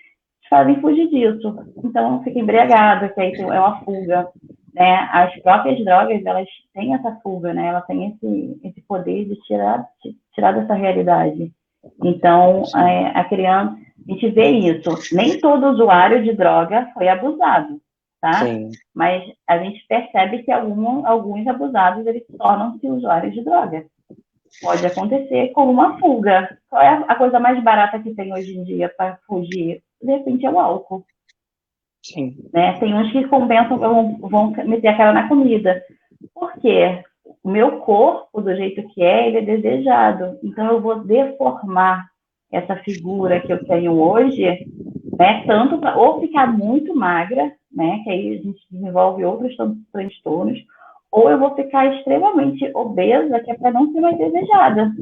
fazem fugir disso. Então, fica embriagada, que aí é uma fuga, né? As próprias drogas, elas têm essa fuga, né? Ela tem esse poder de tirar dessa realidade. Então, a criança, a gente vê isso. Nem todo usuário de droga foi abusado, tá? Sim. Mas a gente percebe que alguns abusados, eles tornam-se usuários de droga. Pode acontecer como uma fuga. Qual é a coisa mais barata que tem hoje em dia para fugir? De repente é o álcool. Sim. Né? Tem uns que compensam, vão meter a cara na comida. Por quê? O meu corpo, do jeito que ele é desejado. Então, eu vou deformar essa figura que eu tenho hoje, né? Tanto para ou ficar muito magra, né? Que aí a gente desenvolve outros transtornos, ou eu vou ficar extremamente obesa, que é para não ser mais desejada.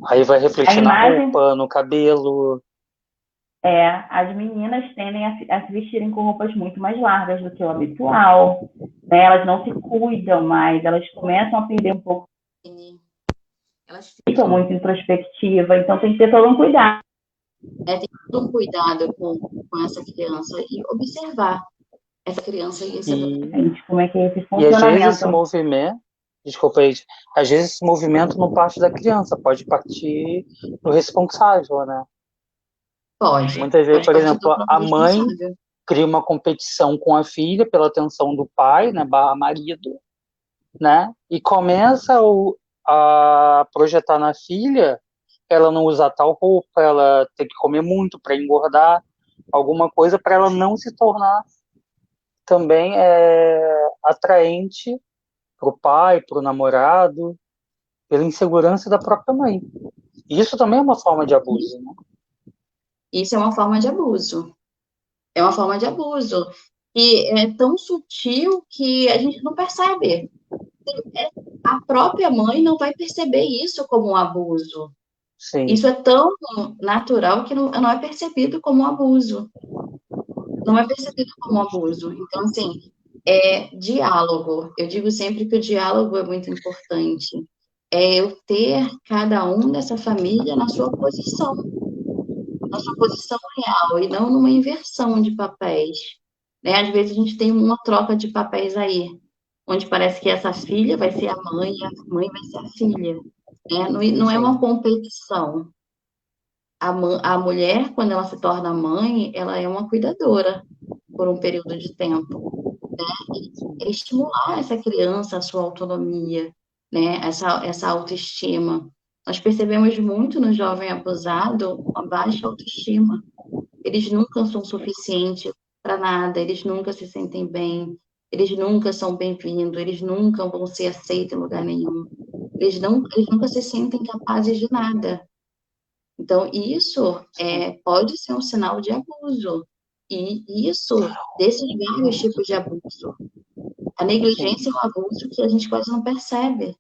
Aí vai refletir na roupa, no cabelo. As meninas tendem a se vestirem com roupas muito mais largas do que o habitual, né? Elas não se cuidam mais, elas começam a perder um pouco, elas ficam muito introspectivas, então tem que ter todo um cuidado. Tem todo um cuidado com essa criança e observar essa criança e esse adolescente, como é que é esse funcionamento. E às vezes esse movimento, desculpa aí, às vezes esse movimento não parte da criança, pode partir do responsável, né? Pode. Muitas vezes, por exemplo, a mãe cria uma competição com a filha pela atenção do pai, né, barra marido, né? E começa a projetar na filha ela não usar tal roupa, ela ter que comer muito para engordar, alguma coisa para ela não se tornar também atraente para o pai, para o namorado, pela insegurança da própria mãe. Isso também é uma forma de abuso, né? Isso é uma forma de abuso. É uma forma de abuso. E é tão sutil que a gente não percebe. A própria mãe não vai perceber isso como um abuso. Sim. Isso é tão natural que não é percebido como um abuso. Não é percebido como um abuso. Então, assim, diálogo. Eu digo sempre que o diálogo é muito importante. É eu ter cada um dessa família na sua posição real, e não numa inversão de papéis. Né? Às vezes a gente tem uma troca de papéis aí, onde parece que essa filha vai ser a mãe e a mãe vai ser a filha. Né? Não é uma competição. A mulher, quando ela se torna mãe, ela é uma cuidadora por um período de tempo. Né? E estimular essa criança, a sua autonomia, né? essa autoestima. Nós percebemos muito no jovem abusado uma baixa autoestima. Eles nunca são suficientes para nada, eles nunca se sentem bem, eles nunca são bem-vindos, eles nunca vão ser aceitos em lugar nenhum. Eles nunca se sentem capazes de nada. Então, isso pode ser um sinal de abuso. E isso, desses vários tipos de abuso. A negligência é um abuso que a gente quase não percebe.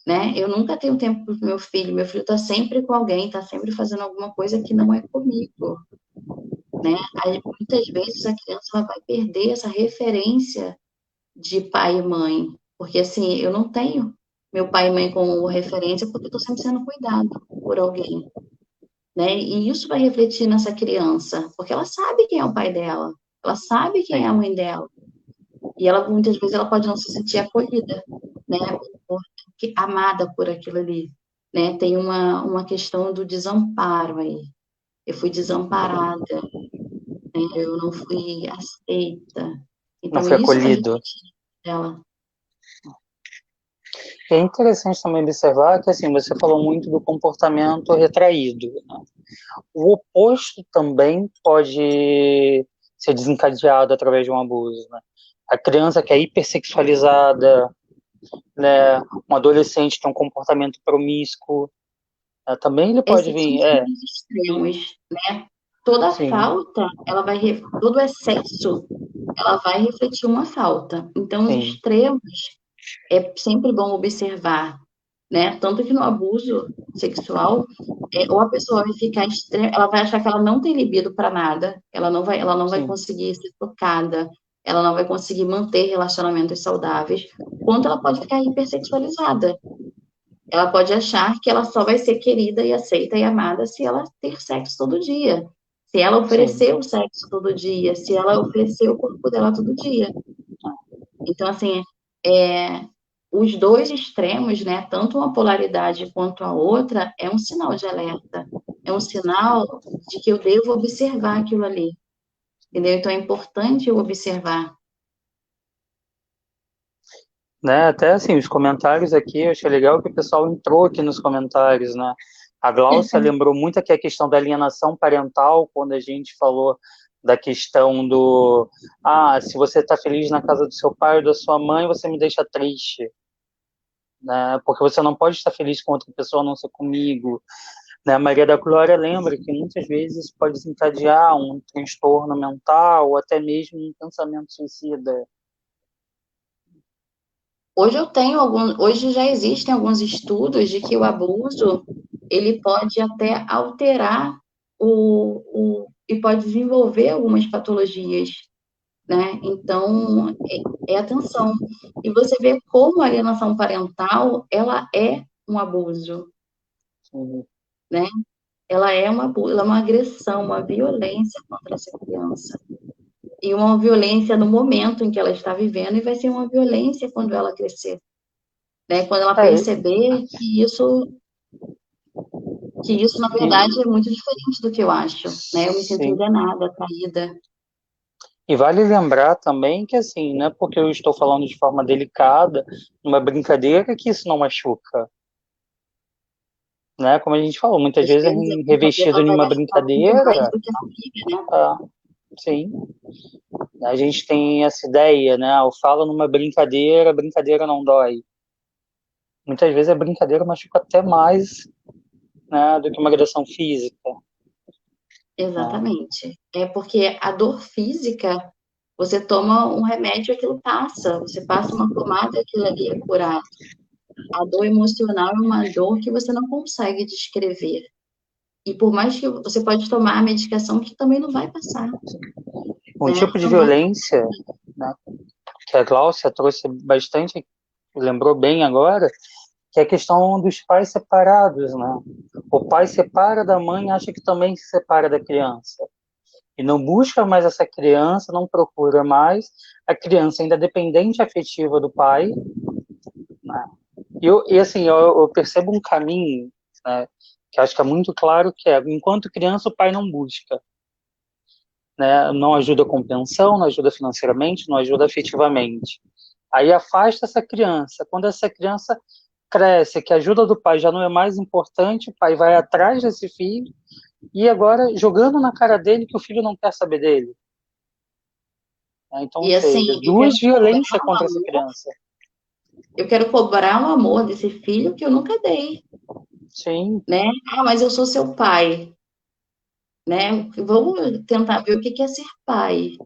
Né? Eu nunca tenho tempo para o meu filho está sempre com alguém, está sempre fazendo alguma coisa que não é comigo. Né? Aí, muitas vezes a criança ela vai perder essa referência de pai e mãe, porque assim, eu não tenho meu pai e mãe como referência porque eu estou sempre sendo cuidado por alguém. Né? E isso vai refletir nessa criança, porque ela sabe quem é o pai dela, ela sabe quem é a mãe dela, e ela muitas vezes ela pode não se sentir acolhida, né? Amada por aquilo ali, né? Tem uma questão do desamparo aí. Eu fui desamparada, né? Eu não fui aceita. Então, não foi isso vai acolhido. refletir nela. É interessante também observar que, assim, você falou muito do comportamento retraído, né? O oposto também pode ser desencadeado através de um abuso, né? A criança que é hipersexualizada, né? Um adolescente que tem um comportamento promíscuo, né? Também ele pode vir... Esses extremos, né? Toda Sim. falta, todo excesso, ela vai refletir uma falta. Então, os extremos, é sempre bom observar, né? Tanto que no abuso sexual, ou a pessoa vai ficar ela vai achar que ela não tem libido para nada, ela não vai sim, conseguir ser tocada, ela não vai conseguir manter relacionamentos saudáveis, quanto ela pode ficar hipersexualizada. Ela pode achar que ela só vai ser querida e aceita e amada se ela ter sexo todo dia, se ela sim. oferecer o sexo todo dia, se ela oferecer o corpo dela todo dia. Então, assim, é, os dois extremos, né, tanto uma polaridade quanto a outra, é um sinal de alerta, é um sinal de que eu devo observar aquilo ali, entendeu? Então, é importante eu observar. Né? Até assim, os comentários aqui, eu achei legal que o pessoal entrou aqui nos comentários, né? A Gláucia lembrou muito aqui a questão da alienação parental, quando a gente falou da questão do se você está feliz na casa do seu pai ou da sua mãe, você me deixa triste, né? Porque você não pode estar feliz com outra pessoa, a não ser comigo, né? A Maria da Glória lembra que muitas vezes pode desencadear um transtorno mental ou até mesmo um pensamento suicida. Hoje já existem alguns estudos de que o abuso ele pode até alterar e pode desenvolver algumas patologias, né? Então, atenção. E você vê como a alienação parental, ela é um abuso, Sim. né? Ela é ela é uma agressão, uma violência contra essa criança. E uma violência no momento em que ela está vivendo, e vai ser uma violência quando ela crescer, né? Quando ela É, perceber que isso, na verdade, é muito diferente do que eu acho, né? Eu me sinto sim. enganada, traída. E vale lembrar também que, assim, não é porque eu estou falando de forma delicada, numa brincadeira, que isso não machuca, né? Como a gente falou, muitas Às vezes é vezes, a revestido brincadeira em vai uma machucar muito mais brincadeira, do que a briga, né? ah, sim. A gente tem essa ideia, né? Eu falo numa brincadeira, a brincadeira não dói. Muitas vezes a brincadeira machuca até mais, né, do que uma agressão física, né? Exatamente. É porque a dor física, você toma um remédio, aquilo passa. Você passa uma pomada, aquilo ali é curado. A dor emocional é uma dor que você não consegue descrever. E por mais que você pode tomar a medicação, que também não vai passar, Um né? tipo de Não vai. violência, né, que a Gláucia trouxe bastante, lembrou bem agora, que é a questão dos pais separados, né? O pai separa da mãe e acha que também se separa da criança. E não busca mais essa criança, não procura mais. A criança ainda é dependente afetiva do pai, né? E assim, eu percebo um caminho, né, que acho que é muito claro, que é, enquanto criança, o pai não busca, né? Não ajuda com pensão, não ajuda financeiramente, não ajuda afetivamente. Aí afasta essa criança. Quando essa criança cresce, que a ajuda do pai já não é mais importante, o pai vai atrás desse filho e agora jogando na cara dele que o filho não quer saber dele. Então, ou E assim, seja, duas violências contra essa criança. eu quero cobrar o amor desse filho que eu nunca dei, Sim, né? Ah, mas eu sou seu pai, né? Vamos tentar ver o que é ser pai,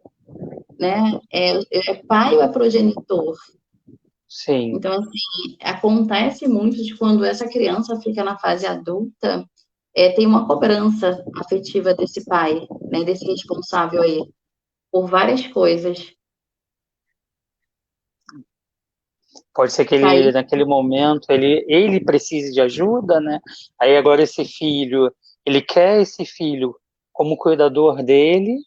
né? É pai ou é progenitor? sim. Então, assim, acontece muito de quando essa criança fica na fase adulta, tem uma cobrança afetiva desse pai, né? Desse responsável aí, por várias coisas. Pode ser que ele, Cair, naquele momento, ele precise de ajuda, né? Aí agora esse filho, ele quer esse filho como cuidador dele,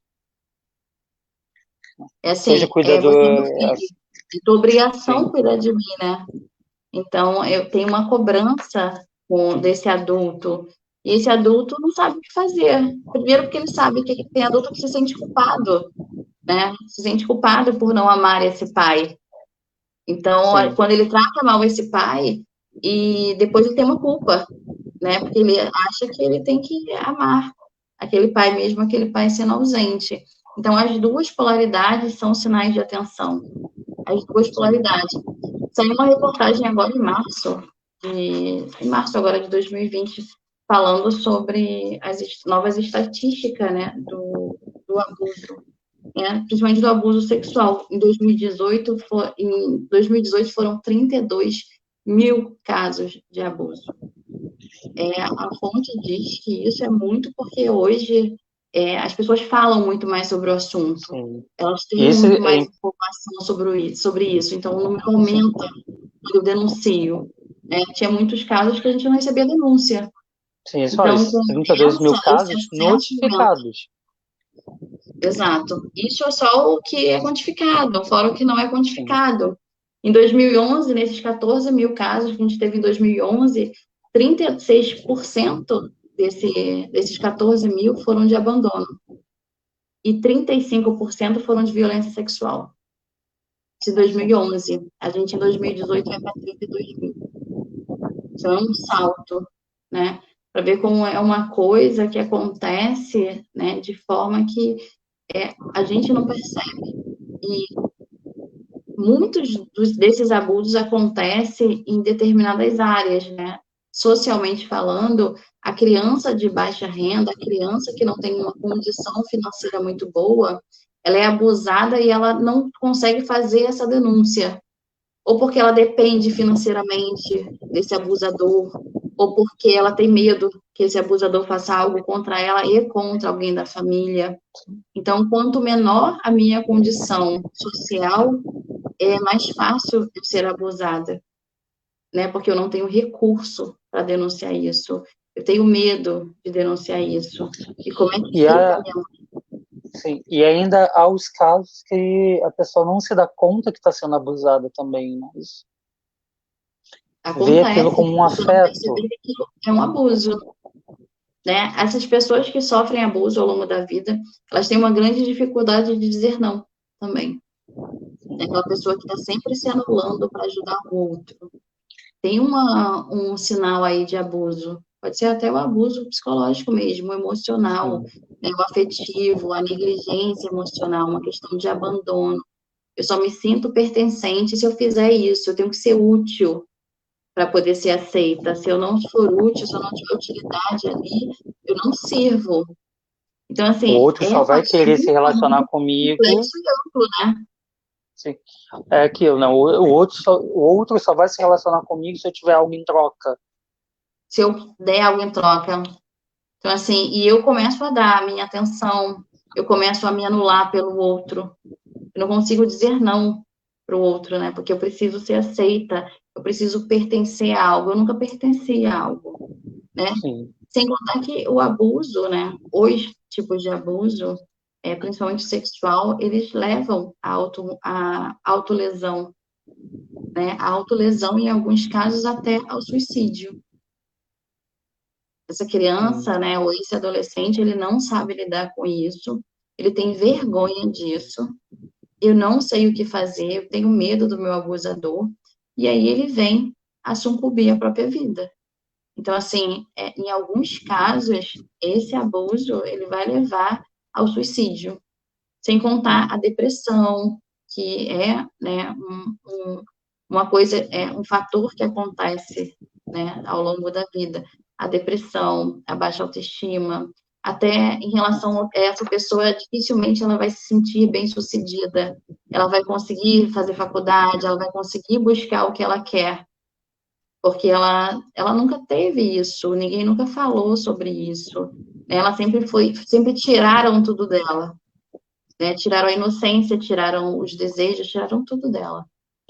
seja assim, você é meu cuidador, filho, é tua sim, obrigação cuidar de mim, né? Então, eu tenho uma cobrança desse adulto, e esse adulto não sabe o que fazer. Primeiro porque ele sabe que tem adulto que se sente culpado, né? Se sente culpado por não amar esse pai. Então, sim, quando ele trata mal esse pai, e depois ele tem uma culpa, né? Porque ele acha que ele tem que amar aquele pai, mesmo aquele pai sendo ausente. Então, as duas polaridades são sinais de atenção. As duas polaridades. Saiu uma reportagem agora em março agora de 2020, falando sobre as novas estatísticas, né, do abuso, né, principalmente do abuso sexual. Em 2018 foram 32 mil casos de abuso. A fonte diz que isso é muito porque hoje as pessoas falam muito mais sobre o assunto. Sim. Elas têm muito mais informação sobre isso. Então, o número aumenta quando eu denuncio. Tinha muitos casos que a gente não recebia denúncia. Sim, só Então, isso. 32 mil casos notificados. Exato. Isso é só o que é quantificado, fora o que não é quantificado. Em 2011, nesses 14 mil casos que a gente teve em 2011, 36% desses 14 mil foram de abandono. E 35% foram de violência sexual. De 2011. A gente, em 2018, vai para 32 mil. Isso é um salto, né? Para ver como é uma coisa que acontece, né, de forma que a gente não percebe. E muitos desses abusos acontecem em determinadas áreas, né? Socialmente falando, a criança de baixa renda, a criança que não tem uma condição financeira muito boa, ela é abusada e ela não consegue fazer essa denúncia. Ou porque ela depende financeiramente desse abusador, ou porque ela tem medo que esse abusador faça algo contra ela e contra alguém da família. Então, quanto menor a minha condição social, é mais fácil eu ser abusada, né? Porque eu não tenho recurso para denunciar isso. Eu tenho medo de denunciar isso. E como é que fica? Sim, e ainda há os casos que a pessoa não se dá conta que está sendo abusada também, mas vê aquilo como um afeto. É um abuso, né? Essas pessoas que sofrem abuso ao longo da vida, elas têm uma grande dificuldade de dizer não também. É aquela pessoa que está sempre se anulando para ajudar o outro. Tem um sinal aí de abuso. Pode ser até o abuso psicológico mesmo, o emocional, né, o afetivo, a negligência emocional, uma questão de abandono. Eu só me sinto pertencente se eu fizer isso, eu tenho que ser útil para poder ser aceita. Se eu não for útil, se eu não tiver utilidade ali, eu não sirvo. Então, assim, o outro só vai querer se relacionar comigo. Complexo e amplo, né? Sim. É aquilo, né? O outro só vai se relacionar comigo se eu tiver algo em troca. Se eu der algo em troca. Então, assim, e eu começo a dar a minha atenção, eu começo a me anular pelo outro. Eu não consigo dizer não para o outro, né? Porque eu preciso ser aceita, eu preciso pertencer a algo. Eu nunca pertenci a algo, né? Sim. Sem contar que o abuso, né? Os tipos de abuso, principalmente sexual, eles levam à autolesão, né? A autolesão, em alguns casos, até ao suicídio. Essa criança, né, ou esse adolescente, ele não sabe lidar com isso, ele tem vergonha disso, eu não sei o que fazer, eu tenho medo do meu abusador, e aí ele vem a sucumbir à própria vida. Então, assim, em alguns casos, esse abuso, ele vai levar ao suicídio, sem contar a depressão, que é, né, uma coisa, um fator que acontece, né, ao longo da vida. A depressão, a baixa autoestima, até em relação a essa pessoa, dificilmente ela vai se sentir bem-sucedida, ela vai conseguir fazer faculdade, ela vai conseguir buscar o que ela quer, porque ela nunca teve isso, ninguém nunca falou sobre isso. Ela sempre tiraram tudo dela, né? Tiraram a inocência, tiraram os desejos, tiraram tudo dela.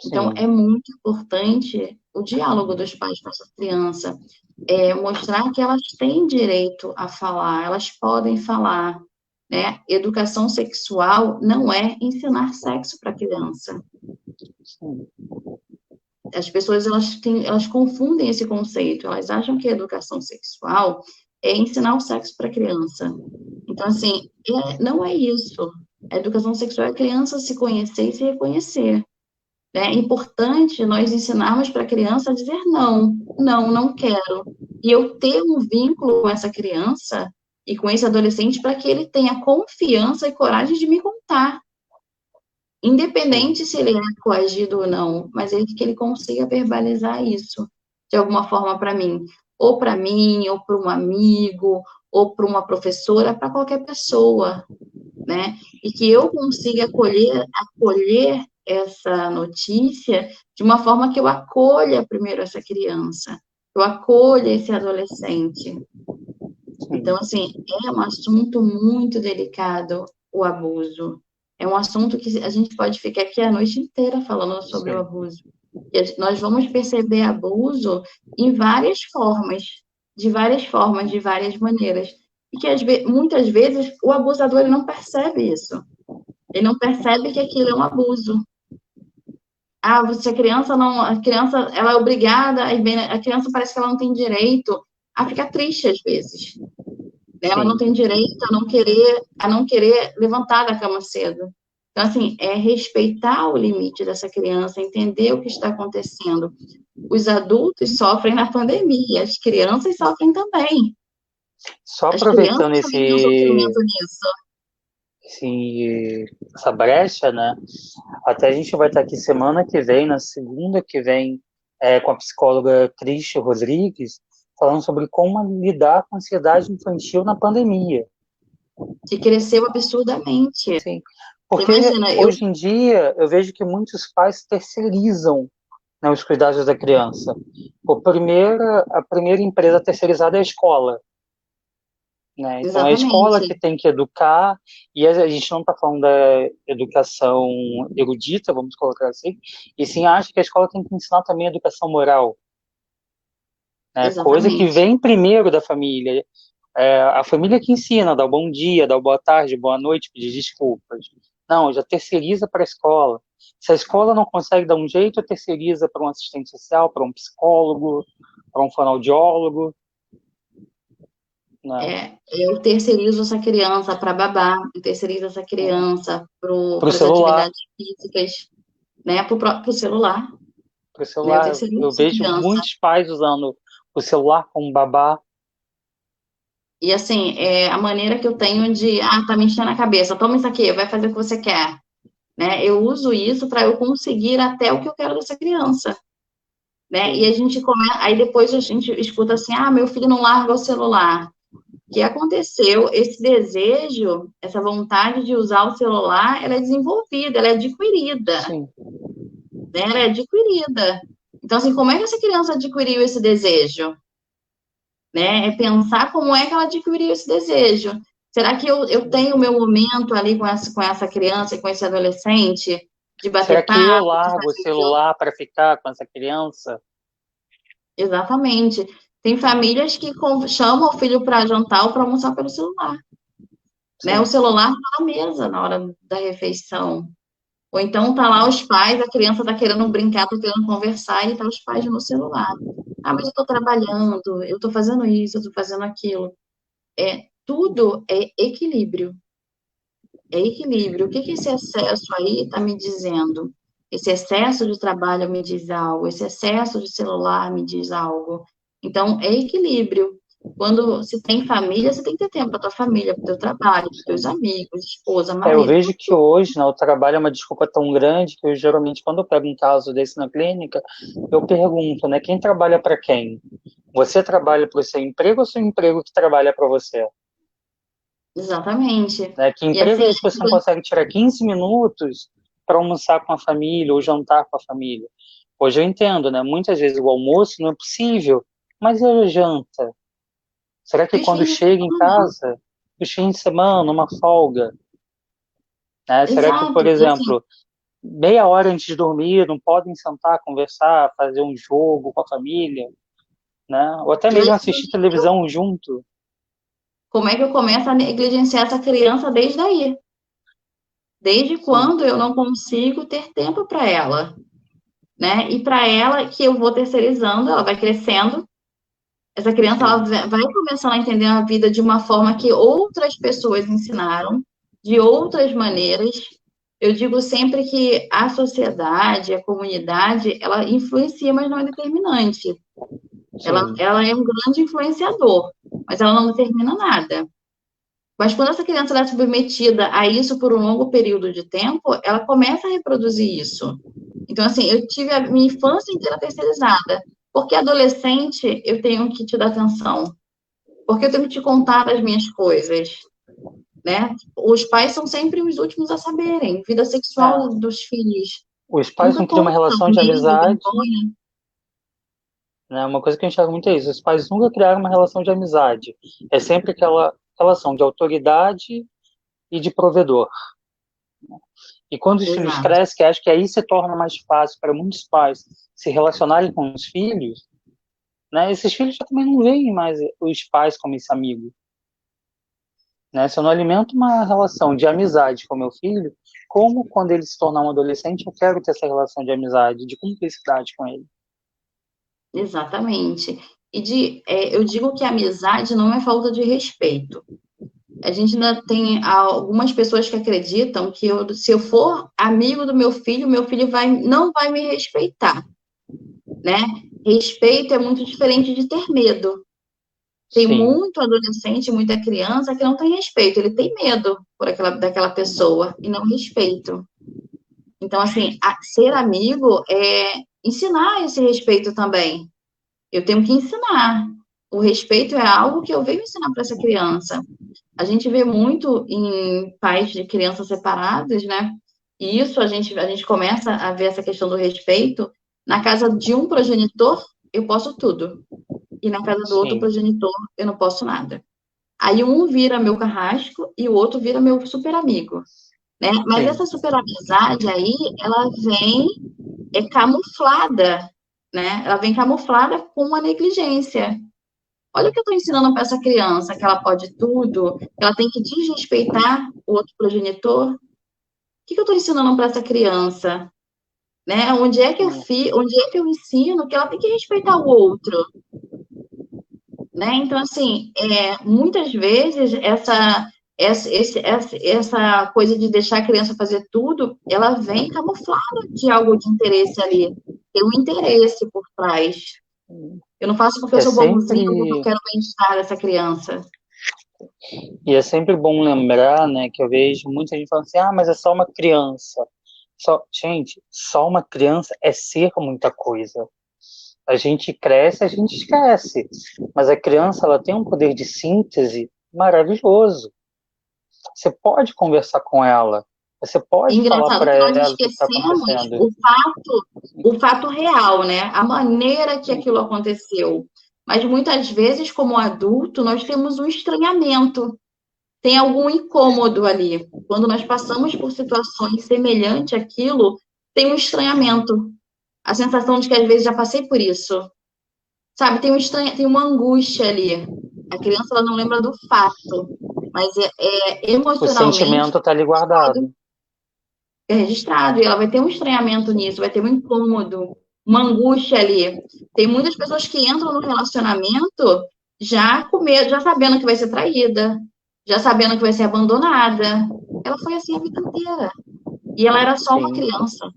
Então, é muito importante o diálogo dos pais com essa criança, mostrar que elas têm direito a falar, elas podem falar, né? Educação sexual não é ensinar sexo para criança. As pessoas, elas confundem esse conceito, elas acham que a educação sexual é ensinar o sexo para criança. Então, assim, não é isso. A educação sexual é a criança se conhecer e se reconhecer. É importante nós ensinarmos para a criança a dizer não, não quero. E eu ter um vínculo com essa criança e com esse adolescente para que ele tenha confiança e coragem de me contar. Independente se ele é coagido ou não, mas que ele consiga verbalizar isso de alguma forma para mim. Ou para mim, ou para um amigo, ou para uma professora, para qualquer pessoa, né? E que eu consiga acolher essa notícia de uma forma que eu acolha primeiro essa criança, eu acolha esse adolescente. Então, assim, é um assunto muito delicado, o abuso. É um assunto que a gente pode ficar aqui a noite inteira falando sobre o abuso. E nós vamos perceber abuso em várias formas, de várias maneiras. E que muitas vezes o abusador ele não percebe isso. Ele não percebe que aquilo é um abuso. Se a criança ela é obrigada, a criança parece que ela não tem direito a ficar triste às vezes. Ela não tem direito a não querer levantar da cama cedo. Então, assim, é respeitar o limite dessa criança, entender o que está acontecendo. Os adultos sofrem na pandemia, as crianças sofrem também. Só As crianças aproveitando também têm um sofrimento nisso. essa brecha, né? Até a gente vai estar aqui semana que vem, na segunda que vem, com a psicóloga Cristi Rodrigues, falando sobre como lidar com a ansiedade infantil na pandemia. Que cresceu absurdamente. Sim, porque imagina, hoje em dia eu vejo que muitos pais terceirizam, né, os cuidados da criança. A primeira empresa terceirizada é a escola. Né? Então, é a escola que tem que educar, e a gente não está falando da educação erudita, vamos colocar assim, e sim acha que a escola tem que ensinar também a educação moral. Né? Coisa que vem primeiro da família. A família que ensina, dá o bom dia, dá o boa tarde, boa noite, pedir desculpas. Não, já terceiriza para a escola. Se a escola não consegue dar um jeito, terceiriza para um assistente social, para um psicólogo, para um fonoaudiólogo. Eu terceirizo essa criança para babá, eu terceirizo essa criança para as atividades físicas, né, para o celular. Para o celular, eu vejo muitos pais usando o celular como babá. E assim, a maneira que eu tenho de, tá me enchendo a cabeça, toma isso aqui, vai fazer o que você quer. Né? Eu uso isso para eu conseguir até o que eu quero dessa criança. Né? E a gente começa, aí depois a gente escuta assim, meu filho não larga o celular. O que aconteceu? Esse desejo, essa vontade de usar o celular, ela é desenvolvida, ela é adquirida. Sim. Né? Ela é adquirida. Então, assim, como é que essa criança adquiriu esse desejo? Né? É pensar como é que ela adquiriu esse desejo. Será que eu tenho o meu momento ali com essa criança e com esse adolescente de bater papo? Será que eu largo o celular para ficar com essa criança? Exatamente. Tem famílias que chamam o filho para jantar ou para almoçar pelo celular. Né? O celular está na mesa na hora da refeição. Ou então tá lá os pais, a criança está querendo brincar, está querendo conversar, e tá os pais no celular. Mas eu estou trabalhando, eu estou fazendo isso, eu estou fazendo aquilo. Tudo é equilíbrio. É equilíbrio. O que esse excesso aí está me dizendo? Esse excesso de trabalho me diz algo, esse excesso de celular me diz algo. Então, é equilíbrio. Quando se tem família, você tem que ter tempo para tua família, para o teu trabalho, para os teus amigos, esposa, marido. Eu vejo que hoje, né, o trabalho é uma desculpa tão grande que eu, geralmente, quando eu pego um caso desse na clínica, eu pergunto, né, quem trabalha para quem? Você trabalha para o seu emprego ou seu emprego que trabalha para você? Exatamente. Né, que emprego assim, você não consegue tirar 15 minutos para almoçar com a família ou jantar com a família? Hoje eu entendo, né? Muitas vezes o almoço não é possível, mas e a janta? Será que quando chega em casa, o fim de semana, uma folga, né? Será que, por exemplo, meia hora antes de dormir, não podem sentar, conversar, fazer um jogo com a família, né? Ou até mesmo assistir televisão junto? Como é que eu começo a negligenciar essa criança desde aí? Desde quando eu não consigo ter tempo para ela? Né? E para ela, que eu vou terceirizando, ela vai crescendo, essa criança ela vai começando a entender a vida de uma forma que outras pessoas ensinaram, de outras maneiras. Eu digo sempre que a sociedade, a comunidade, ela influencia, mas não é determinante. Ela é um grande influenciador, mas ela não determina nada. Mas quando essa criança é submetida a isso por um longo período de tempo, ela começa a reproduzir isso. Então, assim, eu tive a minha infância inteira terceirizada. Porque adolescente eu tenho que te dar atenção. Porque eu tenho que te contar as minhas coisas. Né? Os pais são sempre os últimos a saberem. Vida sexual dos filhos. Os pais Nunca não criam uma contam relação de medo, amizade, vergonha. né? Uma coisa que eu enxergo muito é isso. Os pais nunca criaram uma relação de amizade. É sempre aquela relação de autoridade e de provedor. E quando os filhos Exato. crescem, que acho que aí se torna mais fácil para muitos pais se relacionarem com os filhos, né? Esses filhos já também não veem mais os pais como esse amigo, né? Se eu não alimento uma relação de amizade com meu filho, como quando ele se tornar um adolescente, eu quero ter essa relação de amizade, de cumplicidade com ele. Exatamente. Eu digo que a amizade não é falta de respeito. A gente ainda tem algumas pessoas que acreditam que se eu for amigo do meu filho não vai me respeitar, né? Respeito é muito diferente de ter medo. Tem Sim, muito adolescente, muita criança que não tem respeito, ele tem medo daquela pessoa e não respeito. Então, assim, ser amigo é ensinar esse respeito também. Eu tenho que ensinar. O respeito é algo que eu venho ensinar para essa criança. A gente vê muito em pais de crianças separadas, né? E isso a gente começa a ver essa questão do respeito. Na casa de um progenitor, eu posso tudo. E na casa do outro sim, progenitor, eu não posso nada. Aí um vira meu carrasco e o outro vira meu super amigo, né? Mas sim. essa super amizade aí, ela vem camuflada, né? Ela vem camuflada com uma negligência. Olha o que eu estou ensinando para essa criança, que ela pode tudo, que ela tem que desrespeitar o outro progenitor. O que eu estou ensinando para essa criança? Né? Onde é que eu ensino que ela tem que respeitar o outro? Né? Então, assim, muitas vezes essa coisa de deixar a criança fazer tudo, ela vem camuflada de algo de interesse ali. Tem um interesse por trás. Eu não faço porque eu É sou bonzinho, porque eu sempre quero o bem-estar dessa criança. E é sempre bom lembrar, né, que eu vejo muita gente falando assim, ah, mas é só uma criança. Gente, só uma criança é ser muita coisa. A gente cresce, a gente esquece. Mas a criança, ela tem um poder de síntese maravilhoso. Você pode conversar com ela. Você pode falar Engraçado para que nós ela o que está esquecemos acontecendo. o fato real, né? A maneira que aquilo aconteceu. Mas muitas vezes, como adulto, nós temos um estranhamento, tem algum incômodo ali. Quando nós passamos por situações semelhantes àquilo, tem um estranhamento. A sensação de que às vezes já passei por isso. Sabe, tem uma angústia ali. A criança ela não lembra do fato, mas O emocionalmente sentimento está ali guardado. é registrado, e ela vai ter um estranhamento nisso, vai ter um incômodo, uma angústia ali. Tem muitas pessoas que entram no relacionamento já com medo, já sabendo que vai ser traída, já sabendo que vai ser abandonada. Ela foi assim a vida inteira. E ela era só uma Sim. criança.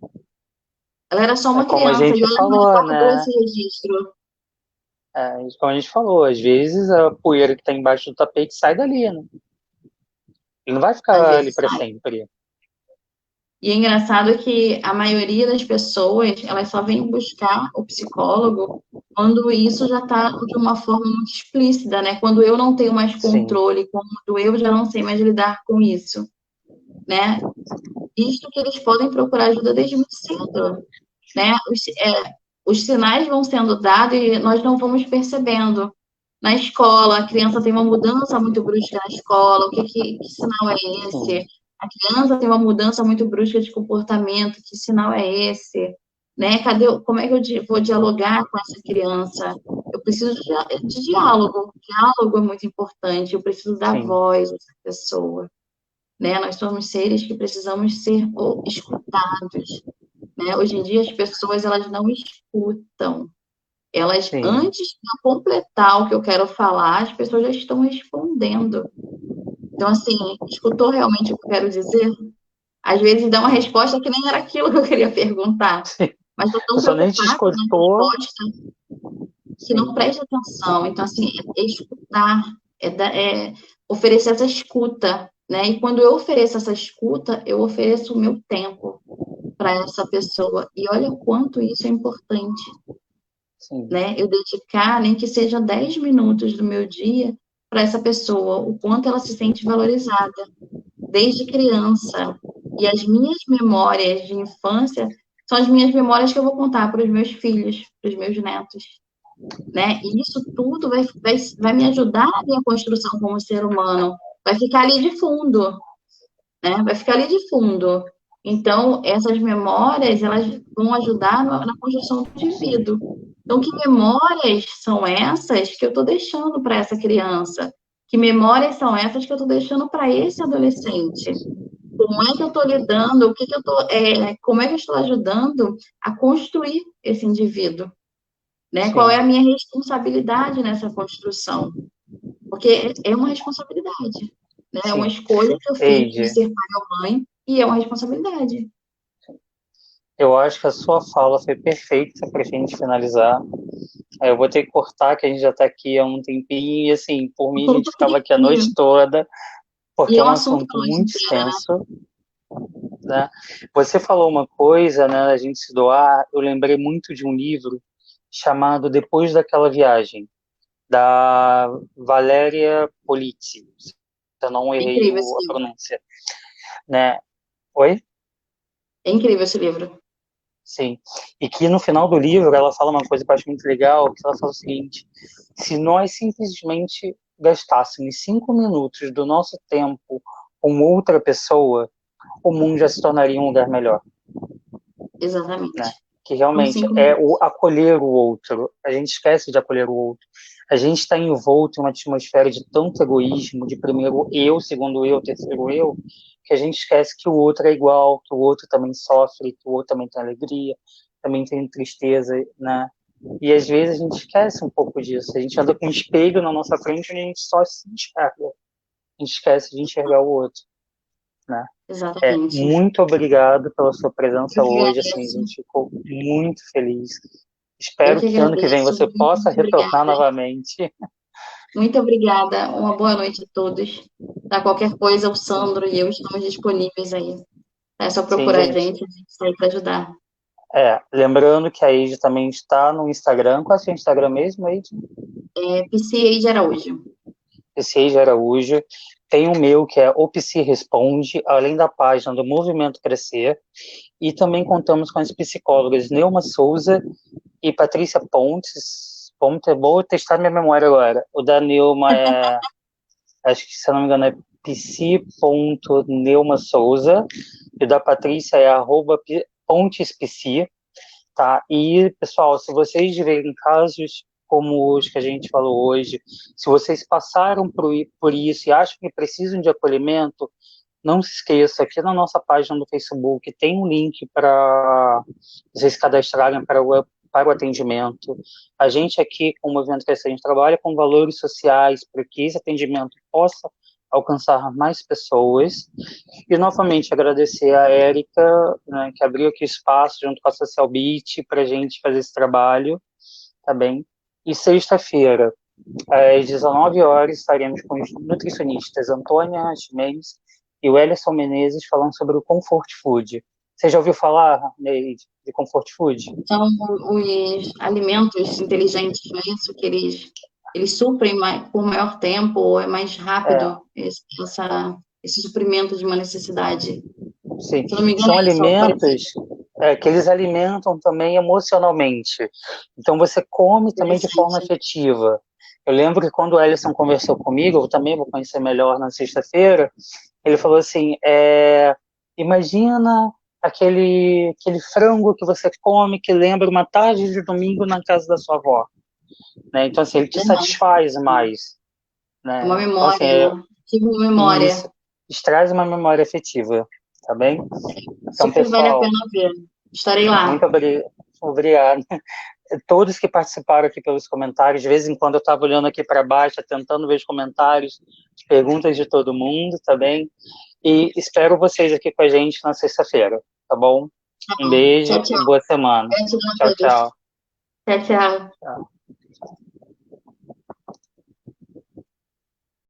Ela era só É uma como a criança, e gente ela não falou, guardou né? esse registro. Como a gente falou, às vezes a poeira que está embaixo do tapete sai dali, né? Ele não vai Às ficar ali vezes para sempre. E é engraçado que a maioria das pessoas, elas só vêm buscar o psicólogo quando isso já está de uma forma muito explícita, né? Quando eu não tenho mais Sim, controle, quando eu já não sei mais lidar com isso, né? Visto que eles podem procurar ajuda desde muito cedo, né? Os sinais vão sendo dados e nós não vamos percebendo. Na escola, a criança tem uma mudança muito brusca na escola, que sinal é esse? sim, A criança tem uma mudança muito brusca de comportamento, que sinal é esse? Né? Como é que eu vou dialogar com essa criança? Eu preciso de diálogo. Diálogo é muito importante. Eu preciso dar sim, voz a essa pessoa. Né? Nós somos seres que precisamos ser escutados. Né? Hoje em dia, as pessoas elas não escutam. Elas, sim. antes de eu completar o que eu quero falar, as pessoas já estão respondendo. Então, assim, escutou realmente o que eu quero dizer? Às vezes dá uma Sim. resposta que nem era aquilo que eu queria perguntar, Sim. mas estou A tão pessoa nem te preocupada na escutou. resposta que não Sim, presta atenção. Então, assim, é escutar, é oferecer essa escuta, né? E quando eu ofereço essa escuta, eu ofereço o meu tempo para essa pessoa. E olha o quanto isso é importante, sim, né? Eu dedicar, nem que seja 10 minutos do meu dia para essa pessoa, o quanto ela se sente valorizada desde criança. E as minhas memórias de infância são as minhas memórias que eu vou contar para os meus filhos, para os meus netos, né? E isso tudo vai me ajudar na minha construção como ser humano, vai ficar ali de fundo, né? Vai ficar ali de fundo. Então, essas memórias, elas vão ajudar na construção do indivíduo. Então, que memórias são essas que eu estou deixando para essa criança? Que memórias são essas que eu estou deixando para esse adolescente? Como é que eu estou lidando? Como é que eu estou ajudando a construir esse indivíduo? Né? Qual é Sim, a minha responsabilidade nessa construção? Porque é uma responsabilidade, né? É uma sim. escolha que eu fiz de Eide, ser pai ou mãe e é uma responsabilidade. eu acho que a sua fala foi perfeita para a gente finalizar. Eu vou ter que cortar, que a gente já está aqui há um tempinho, e assim, por mim a gente ficava aqui a noite toda, E porque é é um um assunto assunto para a noite muito inteira, né? extenso, né? Você falou uma coisa, né, a gente se doar, eu lembrei muito de um livro chamado Depois daquela Viagem, da Valéria Polizzi, se eu não É errei incrível esse a livro. pronúncia, né? Oi? É incrível esse livro. Sim. E que no final do livro ela fala uma coisa que eu acho muito legal, que ela fala o seguinte: se nós simplesmente gastássemos 5 minutos do nosso tempo com outra pessoa, o mundo já se tornaria um lugar melhor, né? Exatamente. Que São realmente 5 é o minutos. acolher o outro. A gente esquece de acolher o outro. A gente está envolto em uma atmosfera de tanto egoísmo, de primeiro eu, segundo eu, terceiro eu, que a gente esquece que o outro é igual, que o outro também sofre, que o outro também tem alegria, também tem tristeza, né? E às vezes a gente esquece um pouco disso. A gente anda com um espelho na nossa frente e a gente só se enxerga. A gente esquece de enxergar o outro, né? Exatamente. Muito obrigado pela sua presença Eu que hoje, assim, a agradeço. gente ficou muito feliz. Eu Espero que que ano que vem agradeço. você Muito, possa muito retornar obrigada. novamente. Muito obrigada. Uma boa noite a todos. Tá, qualquer coisa, o Sim, Sandro e eu estamos disponíveis aí. É só sim, procurar gente. a gente está aí para ajudar. Lembrando que a Eide também está no Instagram. Qual é o seu Instagram mesmo, Eide? É Psi de Araújo. Esse Eide Araújo. Tem o meu, que é o Psi Responde, além da página do Movimento Crescer. E também contamos com as psicólogas Neuma Souza e Patrícia Pontes. Vou testar minha memória agora. O da Neuma acho que, se eu não me engano, é psi.neumasouza, e o da Patrícia é @pontespsi, tá? E, pessoal, se vocês verem casos como os que a gente falou hoje, se vocês passaram por isso e acham que precisam de acolhimento, não se esqueça, aqui na nossa página do Facebook tem um link para vocês se cadastrarem para o atendimento. A gente aqui, com o Movimento Crescer, a gente trabalha com valores sociais para que esse atendimento possa alcançar mais pessoas. E, novamente, agradecer a Érica, né, que abriu aqui espaço junto com a Social Beat para a gente fazer esse trabalho, tá bem? E sexta-feira, às 19 horas, estaremos com os nutricionistas Antônia Chimenez e o Ellison Menezes falando sobre o Comfort Food. Você já ouviu falar, Neide, de Comfort Food? São os alimentos inteligentes, não é isso? Que eles suprem por maior tempo, ou é mais É, rápido esse suprimento de uma necessidade. sim. Se eu não me engano, São é isso, algo parecido. alimentos que eles alimentam também emocionalmente. Então, você come também de forma Interessante. afetiva. Eu lembro que quando o Ellison conversou comigo, eu também vou conhecer melhor na sexta-feira, ele falou assim, imagina aquele frango que você come que lembra uma tarde de domingo na casa da sua avó, né? Então, assim, ele te Aham. satisfaz mais, É uma né? Então, assim, memória, né? Tive uma memória. isso traz uma memória afetiva, tá bem? Então, Super vale a pessoal, pena ver. Estarei muito lá. obrigado. Todos que participaram aqui pelos comentários, de vez em quando eu estava olhando aqui para baixo, tentando ver os comentários, as perguntas de todo mundo, tá bem? E espero vocês aqui com a gente na sexta-feira, tá bom? Tá Um bom. Tchau, beijo tchau. e boa semana. Gratidão a Tchau, todos. tchau. Tchau, tchau. Tchau.